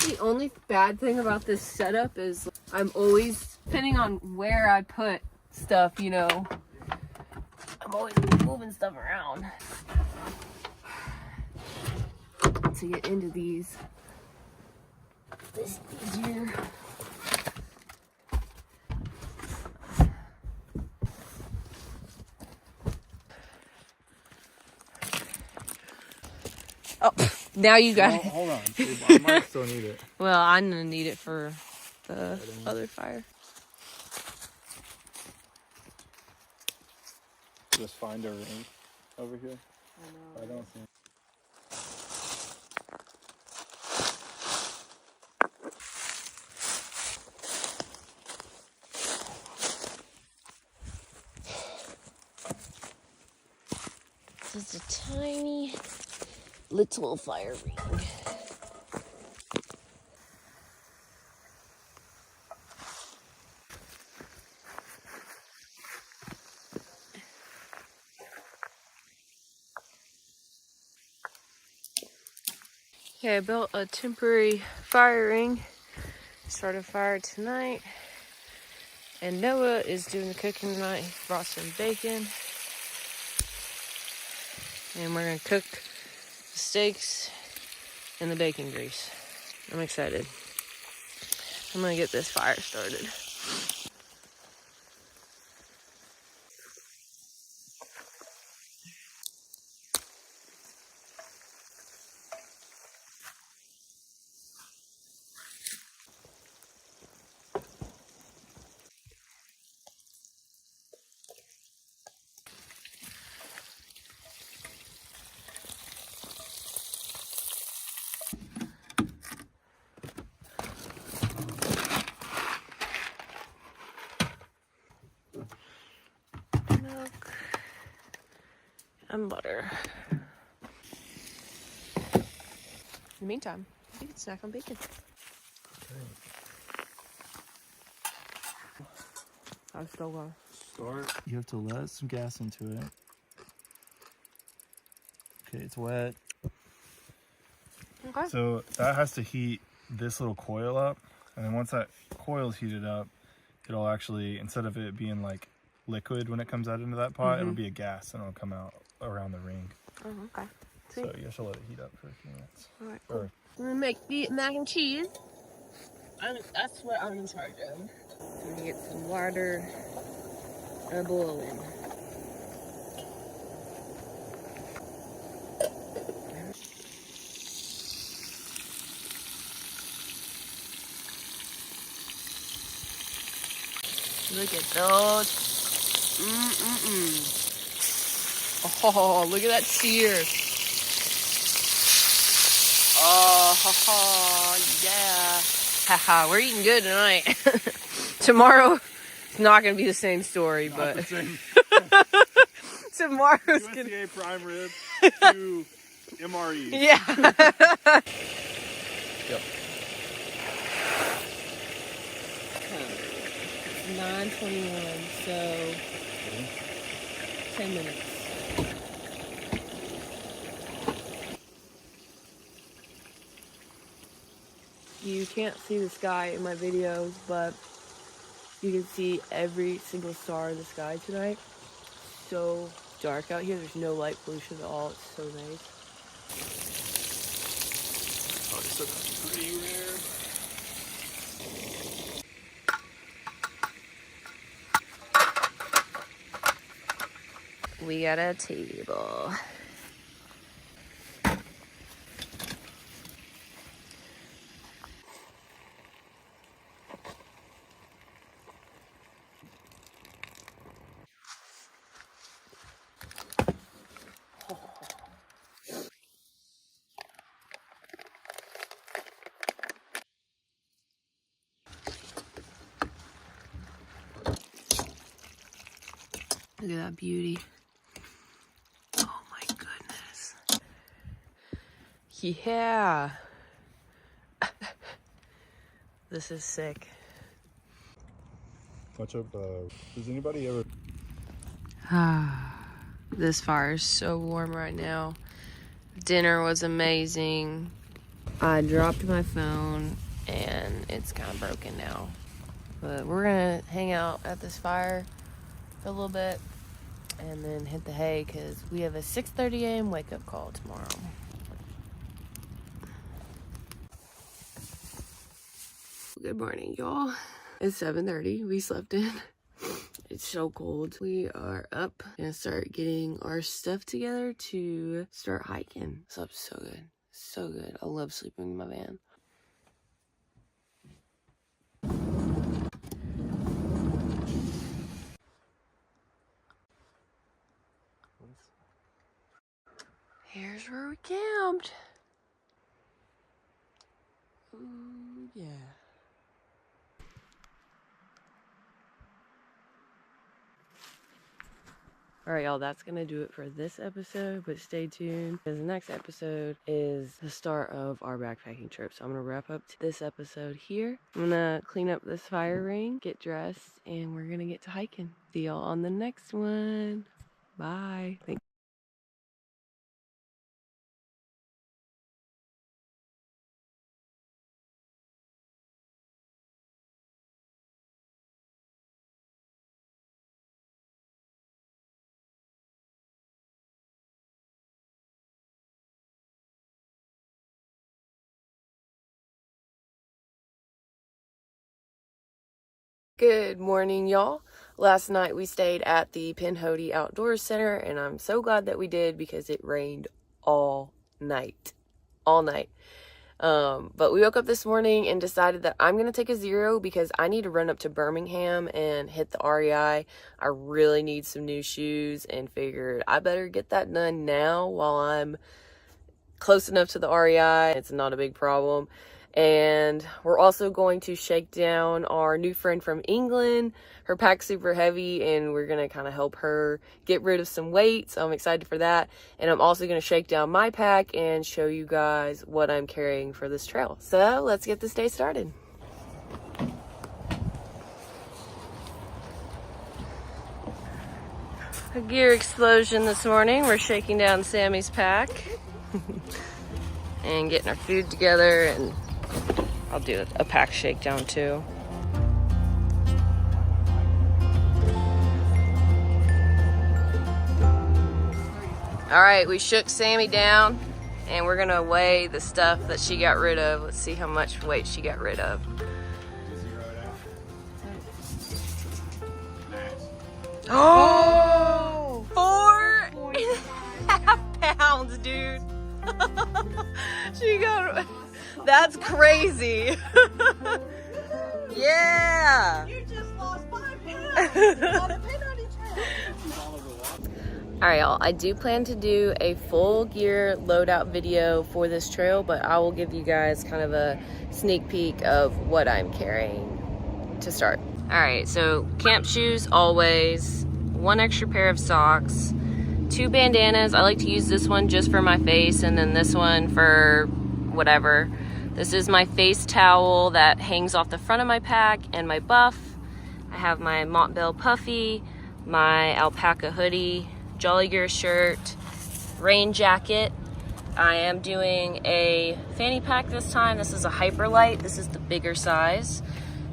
The only bad thing about this setup is I'm always, depending on where I put stuff, you know, I'm always moving stuff around to get into these. This is easier. Oh, now you got it. Hold on. I might still need it. Well, I'm gonna need it for the other fire. Just find a ring over here. I don't see. This is a tiny little fire ring. Okay, I built a temporary fire ring. Start a fire tonight. And Noah is doing the cooking tonight. He brought some bacon. And we're gonna cook the steaks and the bacon grease. I'm excited. I'm gonna get this fire started. and butter. In the meantime, you can snack on bacon. I'm still going. Start. You have to let some gas into it. Okay, it's wet. Okay. So that has to heat this little coil up. And then once that coil's heated up, it'll actually, instead of it being like liquid when it comes out into that pot, it'll be a gas and it'll come out around the ring. Oh, okay. Sweet. So you should let it heat up for a few minutes. All right, cool. I'm gonna make the mac and cheese. That's what I'm in charge of. So I'm gonna get some water boiling. Look at those. Oh, look at that sear. Oh, yeah. Haha, we're eating good tonight. Tomorrow, it's not going to be the same story, Not but the same. tomorrow's USDA going to... prime rib to MRE. Yeah. Yep. 9:21, so 10 minutes. You can't see the sky in my videos, but you can see every single star in the sky tonight. So dark out here. There's no light pollution at all. It's so nice. Oh, it's so pretty rare. We got a table. Look at that beauty. Oh my goodness. Yeah. This is sick. Much of, does anybody ever... This fire is so warm right now. Dinner was amazing. I dropped my phone and it's kind of broken now. But we're gonna hang out at this fire for a little bit and then hit the hay because we have a 6:30 a.m. wake up call tomorrow. Good morning, y'all. It's 7:30. We slept in. It's so cold. We are up and start getting our stuff together to start hiking. Slept so good. So good. I love sleeping in my van. Here's where we camped. Ooh, yeah. Alright, y'all, that's gonna do it for this episode, but stay tuned because the next episode is the start of our backpacking trip. So I'm gonna wrap up this episode here. I'm gonna clean up this fire ring, get dressed, and we're gonna get to hiking. See y'all on the next one. Bye. Thank Good morning, y'all. Last night we stayed at the Pinhoti Outdoor Center, and I'm so glad that we did because it rained all night. All night. But we woke up this morning and decided that I'm going to take a 0 because I need to run up to Birmingham and hit the REI. I really need some new shoes and figured I better get that done now while I'm close enough to the REI. It's not a big problem. And we're also going to shake down our new friend from England. Her pack's super heavy and we're gonna kind of help her get rid of some weight, so I'm excited for that. And I'm also gonna shake down my pack and show you guys what I'm carrying for this trail. So let's get this day started. A gear explosion this morning. We're shaking down Sammy's pack and getting our food together, and I'll do a pack shakedown too. All right, we shook Sammy down and we're gonna weigh the stuff that she got rid of. Let's see how much weight she got rid of. Oh, 4.5 pounds, dude. She got, that's crazy. Yeah. You just lost 5 pounds on a penalty trail. All right, y'all, I do plan to do a full gear loadout video for this trail, but I will give you guys kind of a sneak peek of what I'm carrying to start. All right, so camp shoes always, 1 extra pair of socks, 2 bandanas. I like to use this one just for my face and then this one for whatever. This is my face towel that hangs off the front of my pack, and my buff. I have my Montbell puffy, my alpaca hoodie, Jolly Gear shirt, rain jacket. I am doing a fanny pack this time. This is a Hyperlight. This is the bigger size.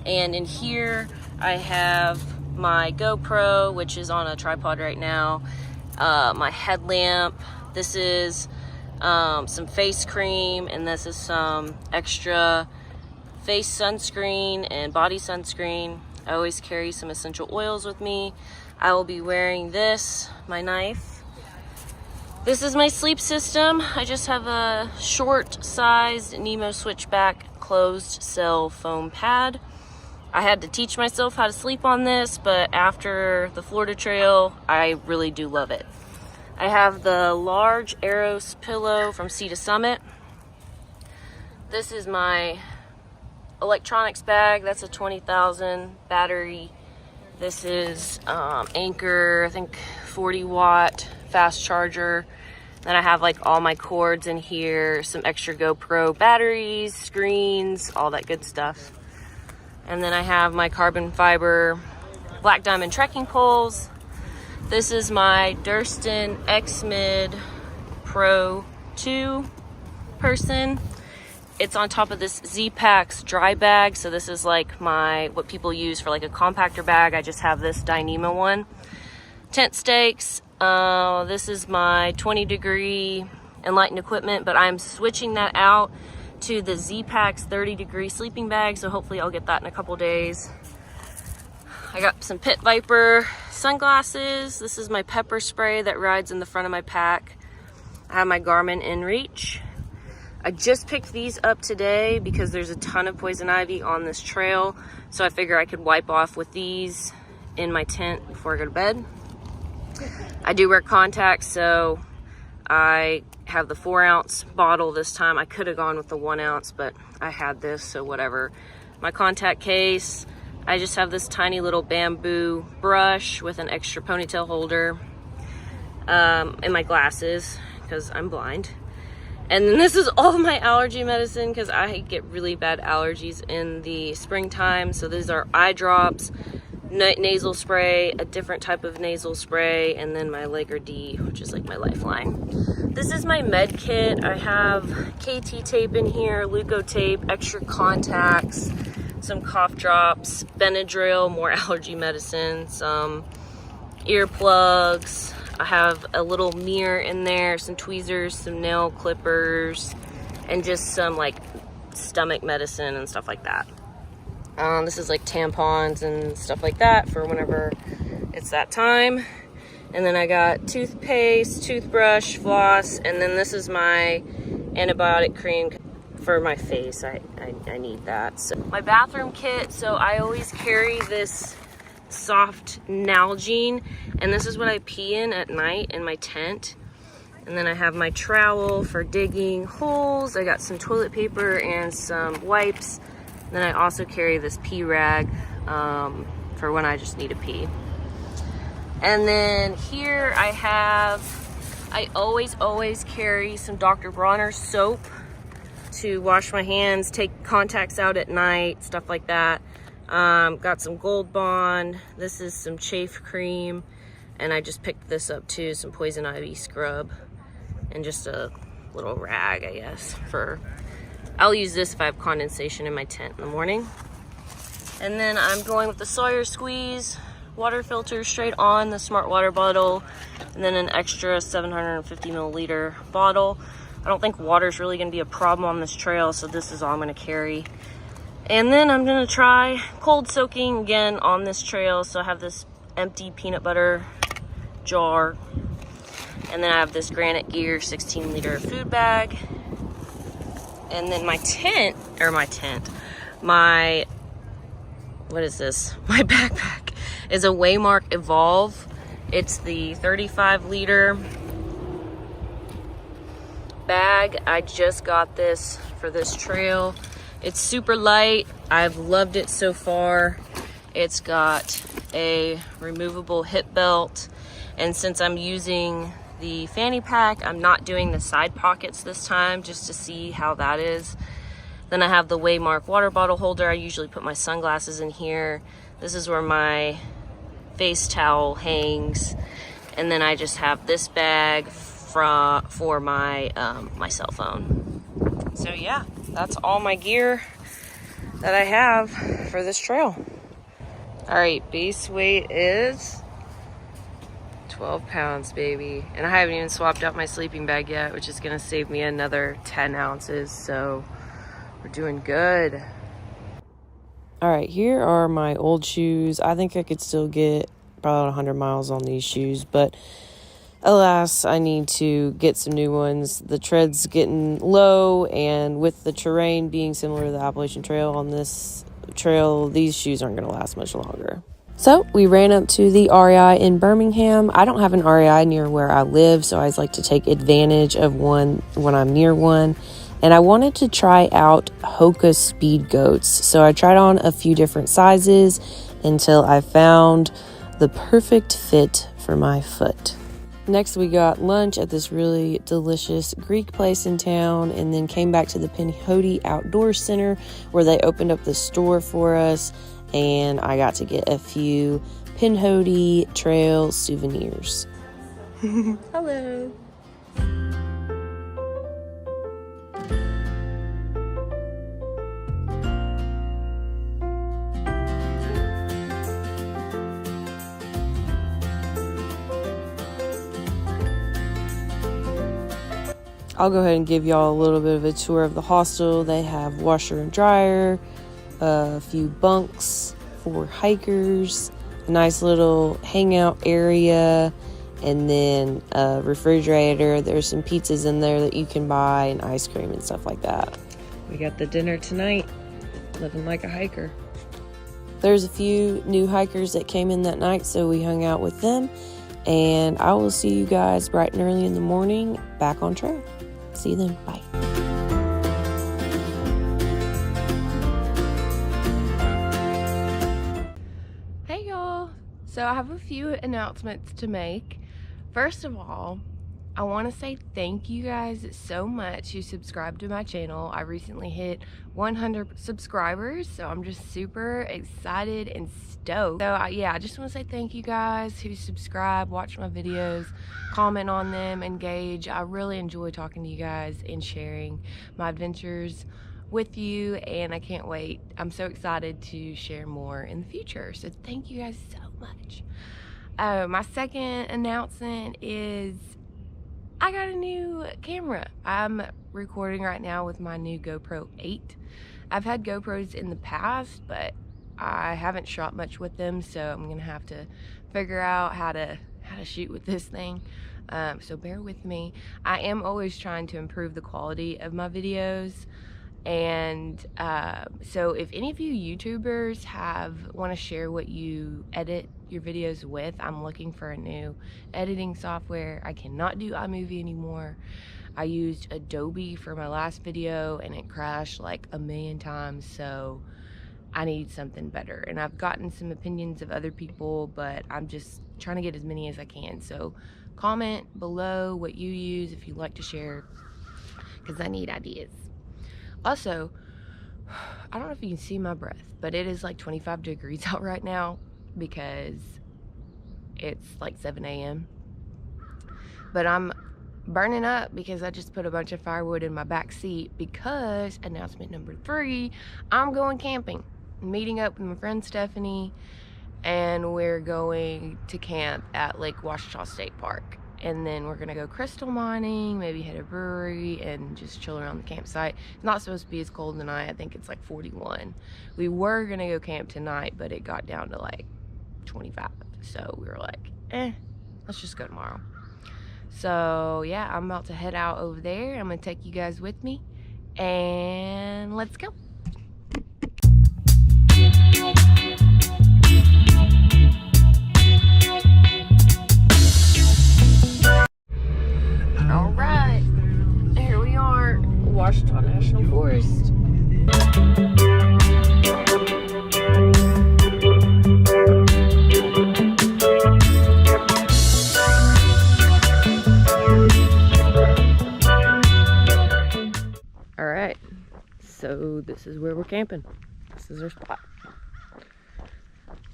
And in here I have my GoPro, which is on a tripod right now, my headlamp. This is some face cream, and this is some extra face sunscreen and body sunscreen. I always carry some essential oils with me. I will be wearing this, my knife. This is my sleep system. I just have a short-sized Nemo Switchback closed cell foam pad. I had to teach myself how to sleep on this, but after the Florida Trail, I really do love it. I have the large Aeros pillow from Sea to Summit. This is my electronics bag. That's a 20,000 battery. This is Anchor, I think 40 watt fast charger. Then I have like all my cords in here, some extra GoPro batteries, screens, all that good stuff. And then I have my carbon fiber Black Diamond trekking poles. This is my Durston X-Mid Pro 2 person. It's on top of this Z-Packs dry bag. So this is like what people use for like a compactor bag. I just have this Dyneema one. Tent stakes. This is my 20-degree Enlightened equipment, but I'm switching that out to the Z-Packs 30-degree sleeping bag. So hopefully I'll get that in a couple days. I got some Pit Viper sunglasses. This is my pepper spray that rides in the front of my pack. I have my Garmin InReach. I just picked these up today because there's a ton of poison ivy on this trail. So I figure I could wipe off with these in my tent before I go to bed. I do wear contacts, so I have the 4-ounce bottle this time. I could have gone with the 1 ounce, but I had this, so whatever. My contact case. I just have this tiny little bamboo brush with an extra ponytail holder. And my glasses, because I'm blind. And then this is all my allergy medicine, because I get really bad allergies in the springtime. So these are eye drops, nasal spray, a different type of nasal spray, and then my Lager D, which is like my lifeline. This is my med kit. I have KT tape in here, Leuko tape, extra contacts, some cough drops, Benadryl, more allergy medicine, some earplugs. I have a little mirror in there, some tweezers, some nail clippers, and just some like stomach medicine and stuff like that. This is like tampons and stuff like that for whenever it's that time. And then I got toothpaste, toothbrush, floss, and then this is my antibiotic cream for my face. I need that. So my bathroom kit, so I always carry this soft Nalgene, and this is what I pee in at night in my tent. And then I have my trowel for digging holes. I got some toilet paper and some wipes. And then I also carry this pee rag for when I just need to pee. And then here I always carry some Dr. Bronner's soap to wash my hands, take contacts out at night, stuff like that. Got some Gold Bond. This is some chafe cream. And I just picked this up too, some poison ivy scrub. And just a little rag, I guess, I'll use this if I have condensation in my tent in the morning. And then I'm going with the Sawyer Squeeze water filter straight on the Smart Water bottle, and then an extra 750 milliliter bottle. I don't think water's really gonna be a problem on this trail, so this is all I'm gonna carry. And then I'm gonna try cold soaking again on this trail, so I have this empty peanut butter jar. And then I have this Granite Gear 16 liter food bag. And then my what is this? My backpack is a Waymark Evolve. It's the 35 liter bag. I just got this for this trail. It's super light. I've loved it so far. It's got a removable hip belt. And since I'm using the fanny pack, I'm not doing the side pockets this time, just to see how that is. Then I have the Waymark water bottle holder. I usually put my sunglasses in here. This is where my face towel hangs. And then I just have this bag for my my cell phone. So yeah, that's all my gear that I have for this trail. All right, base weight is 12 pounds, baby. And I haven't even swapped out my sleeping bag yet, which is gonna save me another 10 ounces. So we're doing good. All right, here are my old shoes. I think I could still get about 100 miles on these shoes, but alas, I need to get some new ones. The tread's getting low, and with the terrain being similar to the Appalachian Trail on this trail, these shoes aren't gonna last much longer. So we ran up to the REI in Birmingham. I don't have an REI near where I live, so I always like to take advantage of one when I'm near one. And I wanted to try out Hoka Speed Goats. So I tried on a few different sizes until I found the perfect fit for my foot. Next, we got lunch at this really delicious Greek place in town, and then came back to the Pinhoti Outdoor Center where they opened up the store for us, and I got to get a few Pinhoti Trail souvenirs. Hello. I'll go ahead and give y'all a little bit of a tour of the hostel. They have washer and dryer, a few bunks for hikers, a nice little hangout area, and then a refrigerator. There's some pizzas in there that you can buy, and ice cream and stuff like that. We got the dinner tonight, living like a hiker. There's a few new hikers that came in that night, so we hung out with them, and I will see you guys bright and early in the morning back on trail. See you then. Bye. Hey y'all. So I have a few announcements to make. First of all, I want to say thank you guys so much who subscribed to my channel. I recently hit 100 subscribers, so I'm just super excited and stoked. So yeah, I just want to say thank you guys who subscribe, watch my videos, comment on them, engage. I really enjoy talking to you guys and sharing my adventures with you, and I can't wait. I'm so excited to share more in the future, so thank you guys so much. My second announcement is I got a new camera. I'm recording right now with my new GoPro 8. I've had GoPros in the past, but I haven't shot much with them, so I'm gonna have to figure out how to shoot with this thing. So bear with me. I am always trying to improve the quality of my videos, And so if any of you YouTubers want to share what you edit your videos with, I'm looking for a new editing software. I cannot do iMovie anymore. I used Adobe for my last video and it crashed like a million times, so I need something better. And I've gotten some opinions of other people, but I'm just trying to get as many as I can. So comment below what you use if you'd like to share, because I need ideas. Also, I don't know if you can see my breath, but it is like 25 degrees out right now because it's like 7 a.m. But I'm burning up because I just put a bunch of firewood in my back seat because announcement number 3, I'm going camping. I'm meeting up with my friend Stephanie, and we're going to camp at Lake Ouachita State Park. And then we're gonna go crystal mining, maybe hit a brewery, and just chill around the campsite. It's not supposed to be as cold tonight. I think it's like 41. We were gonna go camp tonight, but it got down to like 25. So we were like, let's just go tomorrow. So yeah, I'm about to head out over there. I'm gonna take you guys with me, and let's go. All right, here we are, Ouachita National Forest. All right, so this is where we're camping. This is our spot.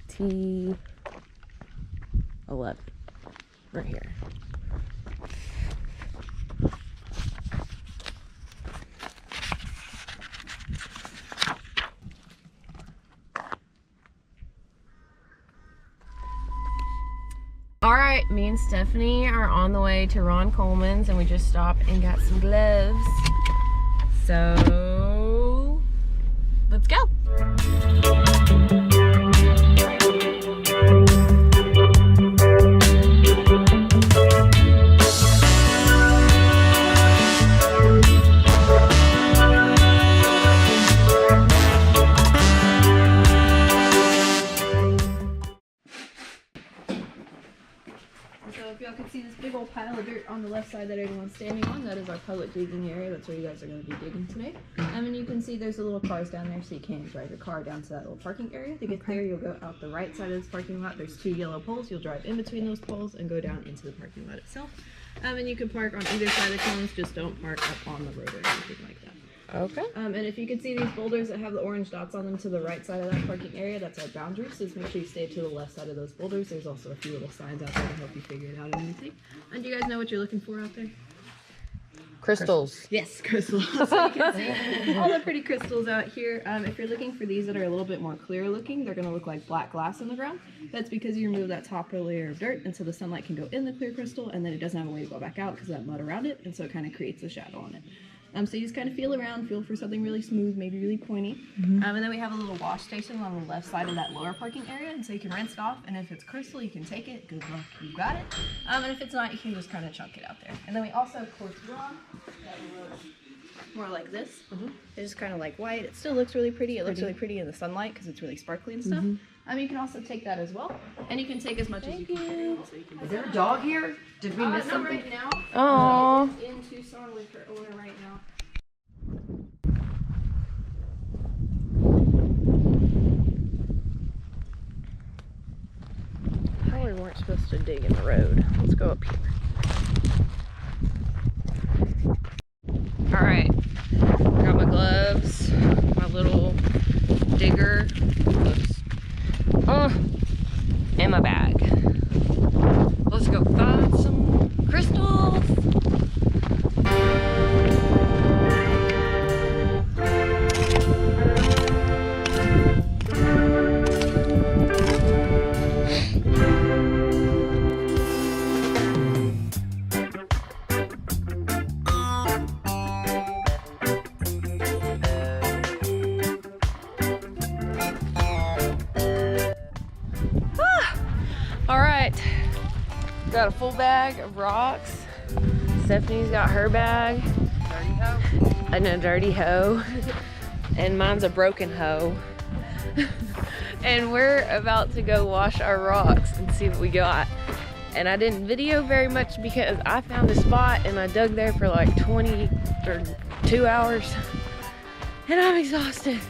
T11, right here. All right, me and Stephanie are on the way to Ron Coleman's, and we just stopped and got some gloves. So let's go. So if y'all can see this big old pile of dirt on the left side that everyone's standing on, that is our public digging area. That's where you guys are going to be digging today. And you can see there's a little cars down there, so you can't drive your car down to that little parking area. To get there, you'll go out the right side of this parking lot. There's 2 yellow poles. You'll drive in between those poles and go down into the parking lot itself. And you can park on either side of the cones, just don't park up on the road or anything like that. Okay. And if you can see these boulders that have the orange dots on them to the right side of that parking area, that's our boundary. So just make sure you stay to the left side of those boulders. There's also a few little signs out there to help you figure it out and everything. And do you guys know what you're looking for out there? Crystals. Yes, crystals. So you can see all the pretty crystals out here. If you're looking for these that are a little bit more clear looking, they're going to look like black glass on the ground. That's because you remove that top layer of dirt, and so the sunlight can go in the clear crystal, and then it doesn't have a way to go back out because of that mud around it, and so it kind of creates a shadow on it. So you just kind of feel around, feel for something really smooth, maybe really pointy. And then we have a little wash station on the left side of that lower parking area, and so you can rinse it off, and if it's crystal, you can take it. Good luck, you got it. And if it's not, you can just kind of chunk it out there. And then we also have quartz rock that looks more like this. It's just kind of like white. It still looks really pretty. It looks really pretty in the sunlight because it's really sparkly and stuff. You can also take that as well, and you can take as much as you can. So you can Is there a dog here? Did we miss something? Right now. Oh. It's in Tucson with her owner right now. We weren't supposed to dig in the road. Let's go up here. All right, got my gloves, my little digger, and my bag. Let's go find some crystals. Got a full bag of rocks. Stephanie's got her bag. and a dirty hoe. And mine's a broken hoe. And we're about to go wash our rocks and see what we got. And I didn't video very much because I found a spot and I dug there for like 2 hours. And I'm exhausted.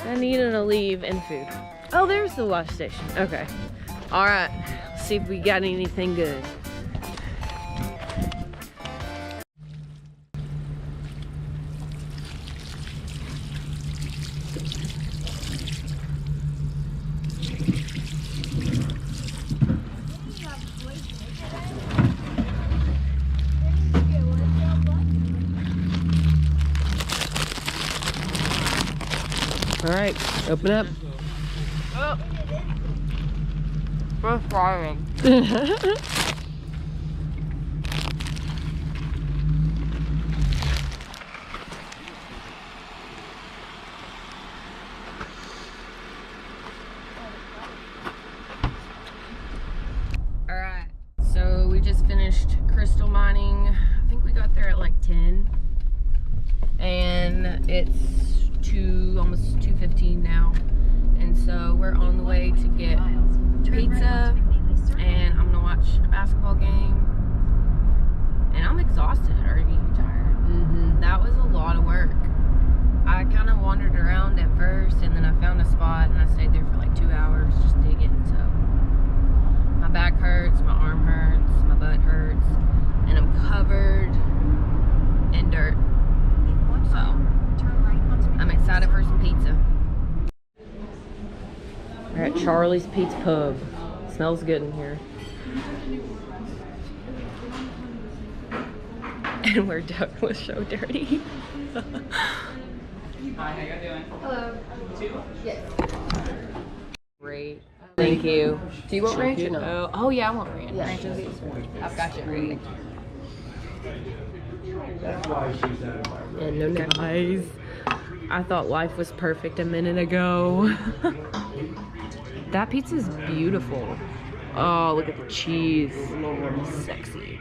I needed to leave and food. Oh, there's the wash station. Okay. All right. Let's see if we got anything good. All right, open up. Oh. We're frying. All right, so we just finished crystal mining. I think we got there at like 10, and it's almost 2:15 now, and so we're on the way to get pizza, and I'm gonna watch a basketball game. And I'm exhausted. Are you tired? Mm-hmm. That was a lot of work. I kind of wandered around at first, and then I found a spot and I stayed there for like 2 hours just digging. So my back hurts, my arm hurts, my butt hurts, and I'm covered in dirt. So I'm excited for some pizza. We're at Charlie's Pizza Pub. Smells good in here. And we're so dirty. Hi, how you doing? Hello. Yes. Great. Thank you. Do you want ranch or no? Oh yeah, I want ranch. Yeah. I've got you ready. And no guys, I thought life was perfect a minute ago. That pizza's beautiful. Oh, look at the cheese. Sexy.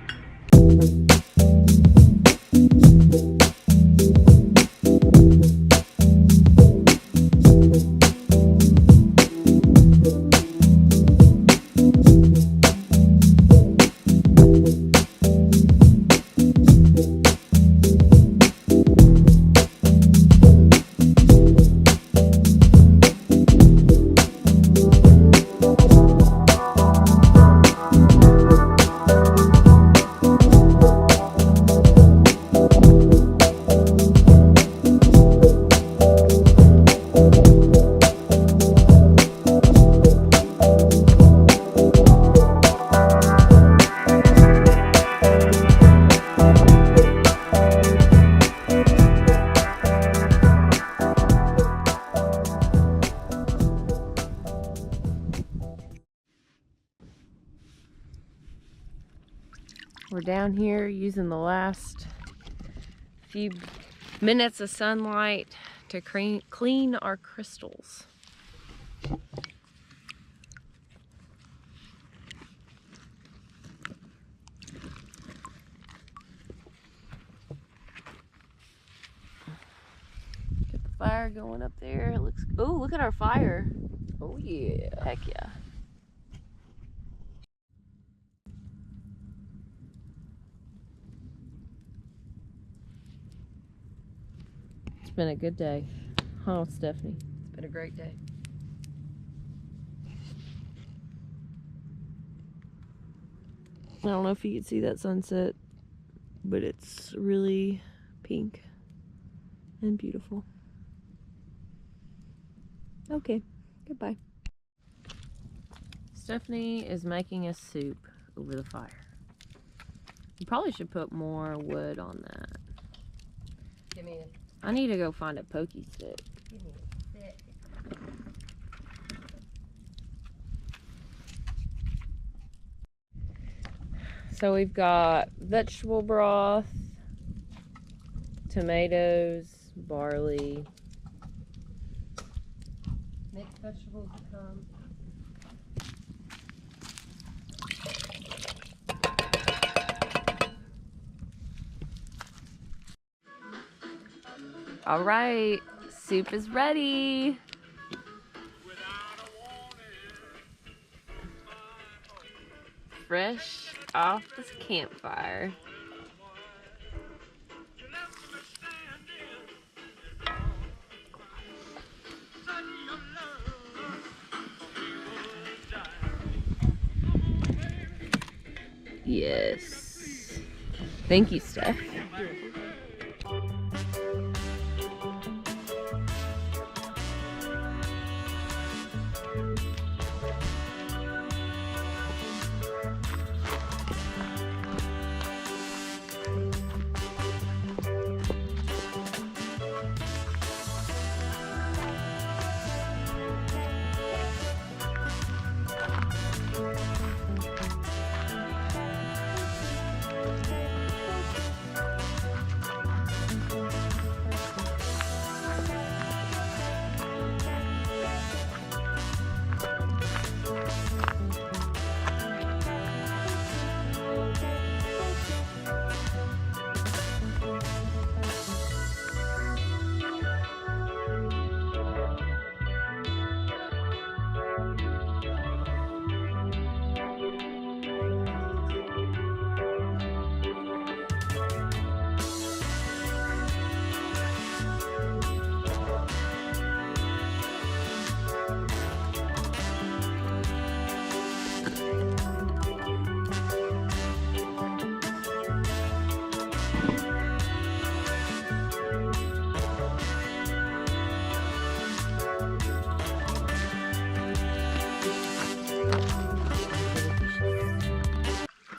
We're down here using the last few minutes of sunlight to clean our crystals. Get the fire going up there. It looks, oh, look at our fire. Oh yeah, heck yeah. It's been a good day. Huh, Stephanie? It's been a great day. I don't know if you can see that sunset, but it's really pink and beautiful. Okay, goodbye. Stephanie is making a soup over the fire. You probably should put more wood on that. Give me a I need to go find a pokey stick. Give me a stick. So we've got vegetable broth, tomatoes, barley. Mixed vegetables to come. All right, soup is ready. Fresh off this campfire. Yes. Thank you, Steph.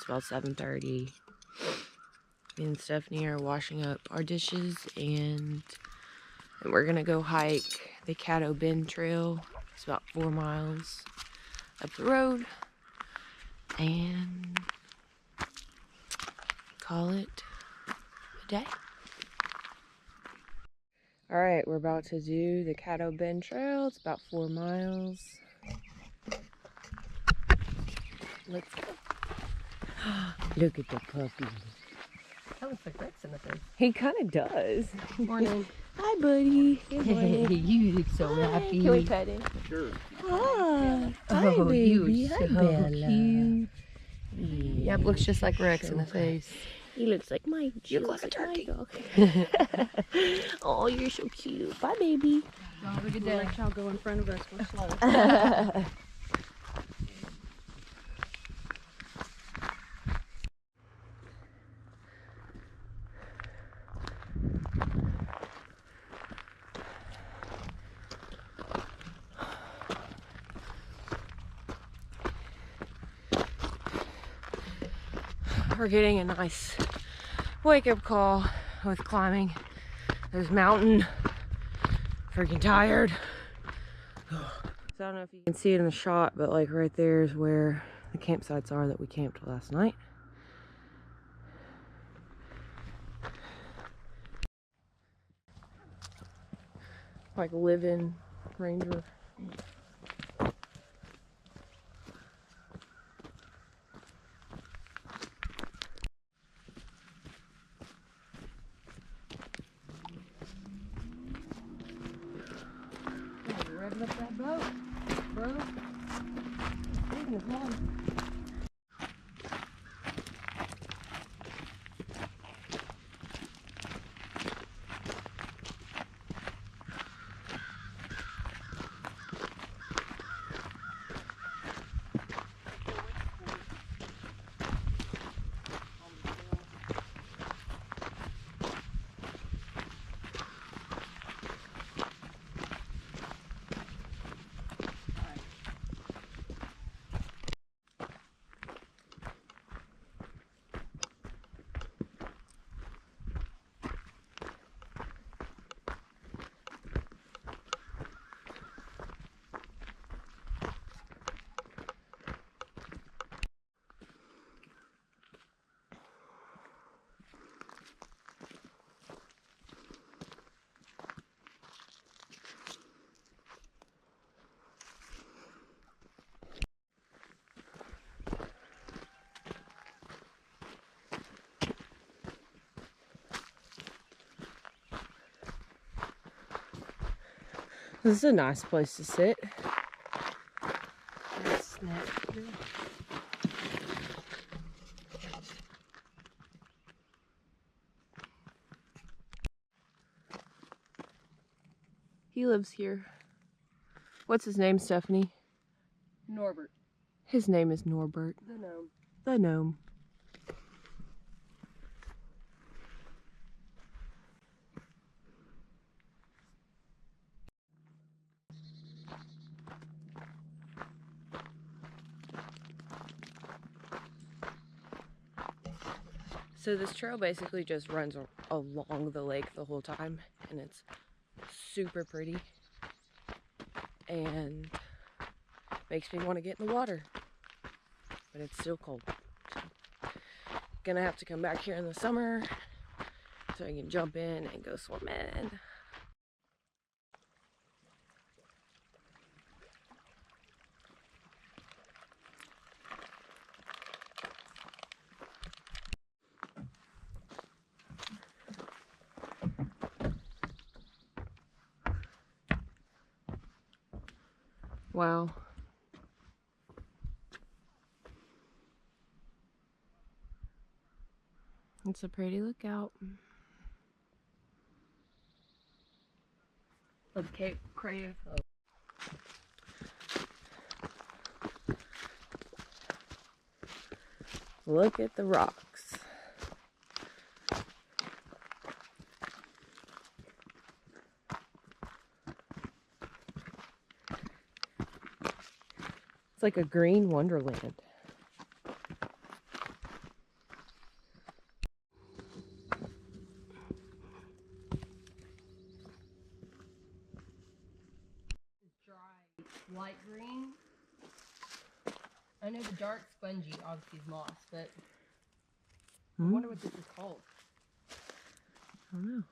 About 7:30. Me and Stephanie are washing up our dishes, and we're gonna go hike the Caddo Bend Trail. It's about 4 miles up the road, and call it a day. All right, we're about to do the Caddo Bend Trail. It's about 4 miles. Let's go. Look at the puppy. That looks like Rex in the face. He kind of does. Morning. Hi, buddy. Good morning. You look so happy. Can we pet him? Sure. Hi. Oh, baby. you Hi, so Bella. cute. Yep, looks just like Rex in the face. He looks like my. You look like a turkey. Oh, you're so cute. Bye, baby. Have a good day. Let y'all go in front of us. We're slow. We're getting a nice wake-up call with climbing this mountain. Freaking tired. So I don't know if you can see it in the shot, but like right there is where the campsites are that we camped last night. Like live-in ranger. Revving up that boat, bro. Goodness, man. This is a nice place to sit. He lives here. What's his name, Stephanie? Norbert. His name is Norbert. The gnome. The gnome. So this trail basically just runs along the lake the whole time, and it's super pretty and makes me want to get in the water, but it's still cold. So, gonna have to come back here in the summer so I can jump in and go swimming. Wow. It's a pretty lookout. Of Cape Crave. Look at the rocks. It's like a green wonderland. Light green. I know the dark spongy obviously is moss, but I wonder what this is called. I don't know.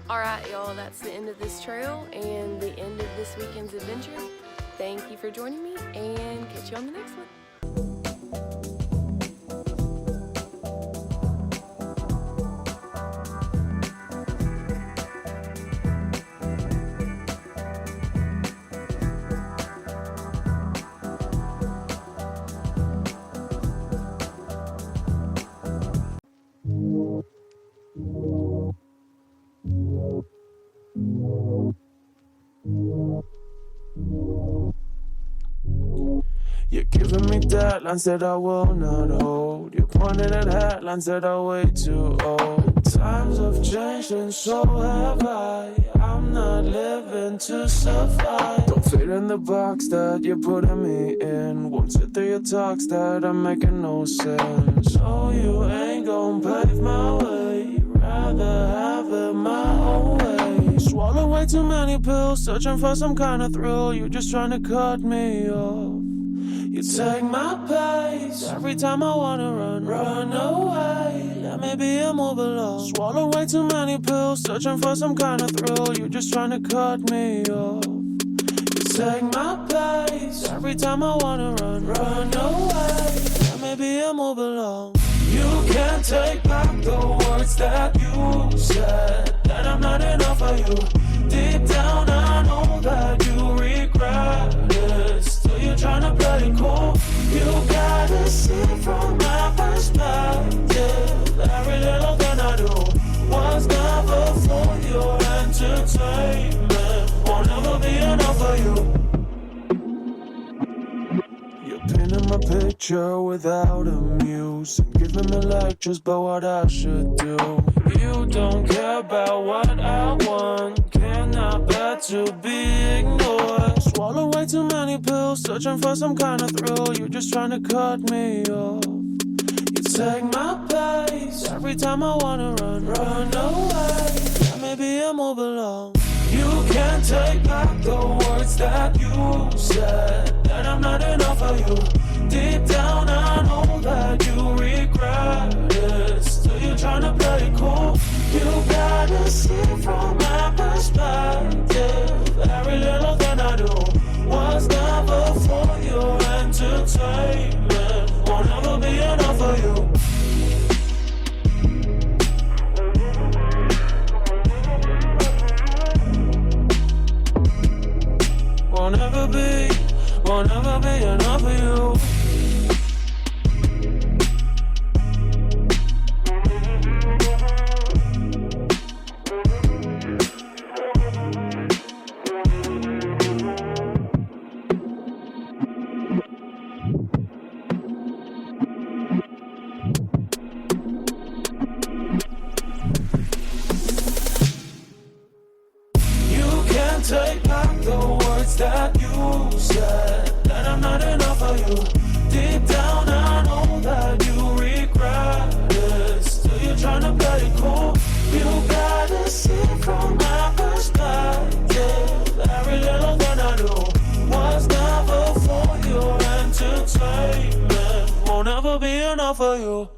Alright y'all, that's the end of this trail and the end of this weekend's adventure. Thank you for joining me and catch you on the next one. You're giving me deadlines that I will not hold. You're pointing at headlines that are way too old. Times have changed and so have I. I'm not living to survive. Don't fit in the box that you're putting me in. Won't sit through your talks that are making no sense. No, you ain't gon' pave my way. Rather have it my own way. Swallow way too many pills, searching for some kind of thrill. You're just trying to cut me off. You take my pace every time I wanna run away. Let me be a move along. Swallow way too many pills, searching for some kind of thrill. You're just trying to cut me off. You take my pace every time I wanna run away. Let me be a move along. You can't take back the words that you said, that I'm not enough for you. Deep down I know that you regret it. Still you're trying to play it cool. You gotta see it from my perspective. Every little thing I do was never for your entertainment. Won't ever be enough for you. You're painting my picture without a muse and giving me lectures about what I should do. You don't care about what I want, cannot bear to be ignored. Swallow way too many pills, searching for some kind of thrill. You're just trying to cut me off. You take my pace every time I wanna run away. Let me be a move along. You can't take back the words that you said, that I'm not enough for you. Deep down I know that you regret it. Still you're trying to play it cool. You gotta see it from my perspective. Every little thing I do was never for your entertainment. Won't ever be enough for you. Won't ever be enough for you. Take back the words that you said, that I'm not enough for you. Deep down I know that you regret it. Still you're trying to play it cool. You gotta see it from my perspective. Every little thing I do was never for your entertainment. Won't ever be enough for you.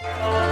Oh.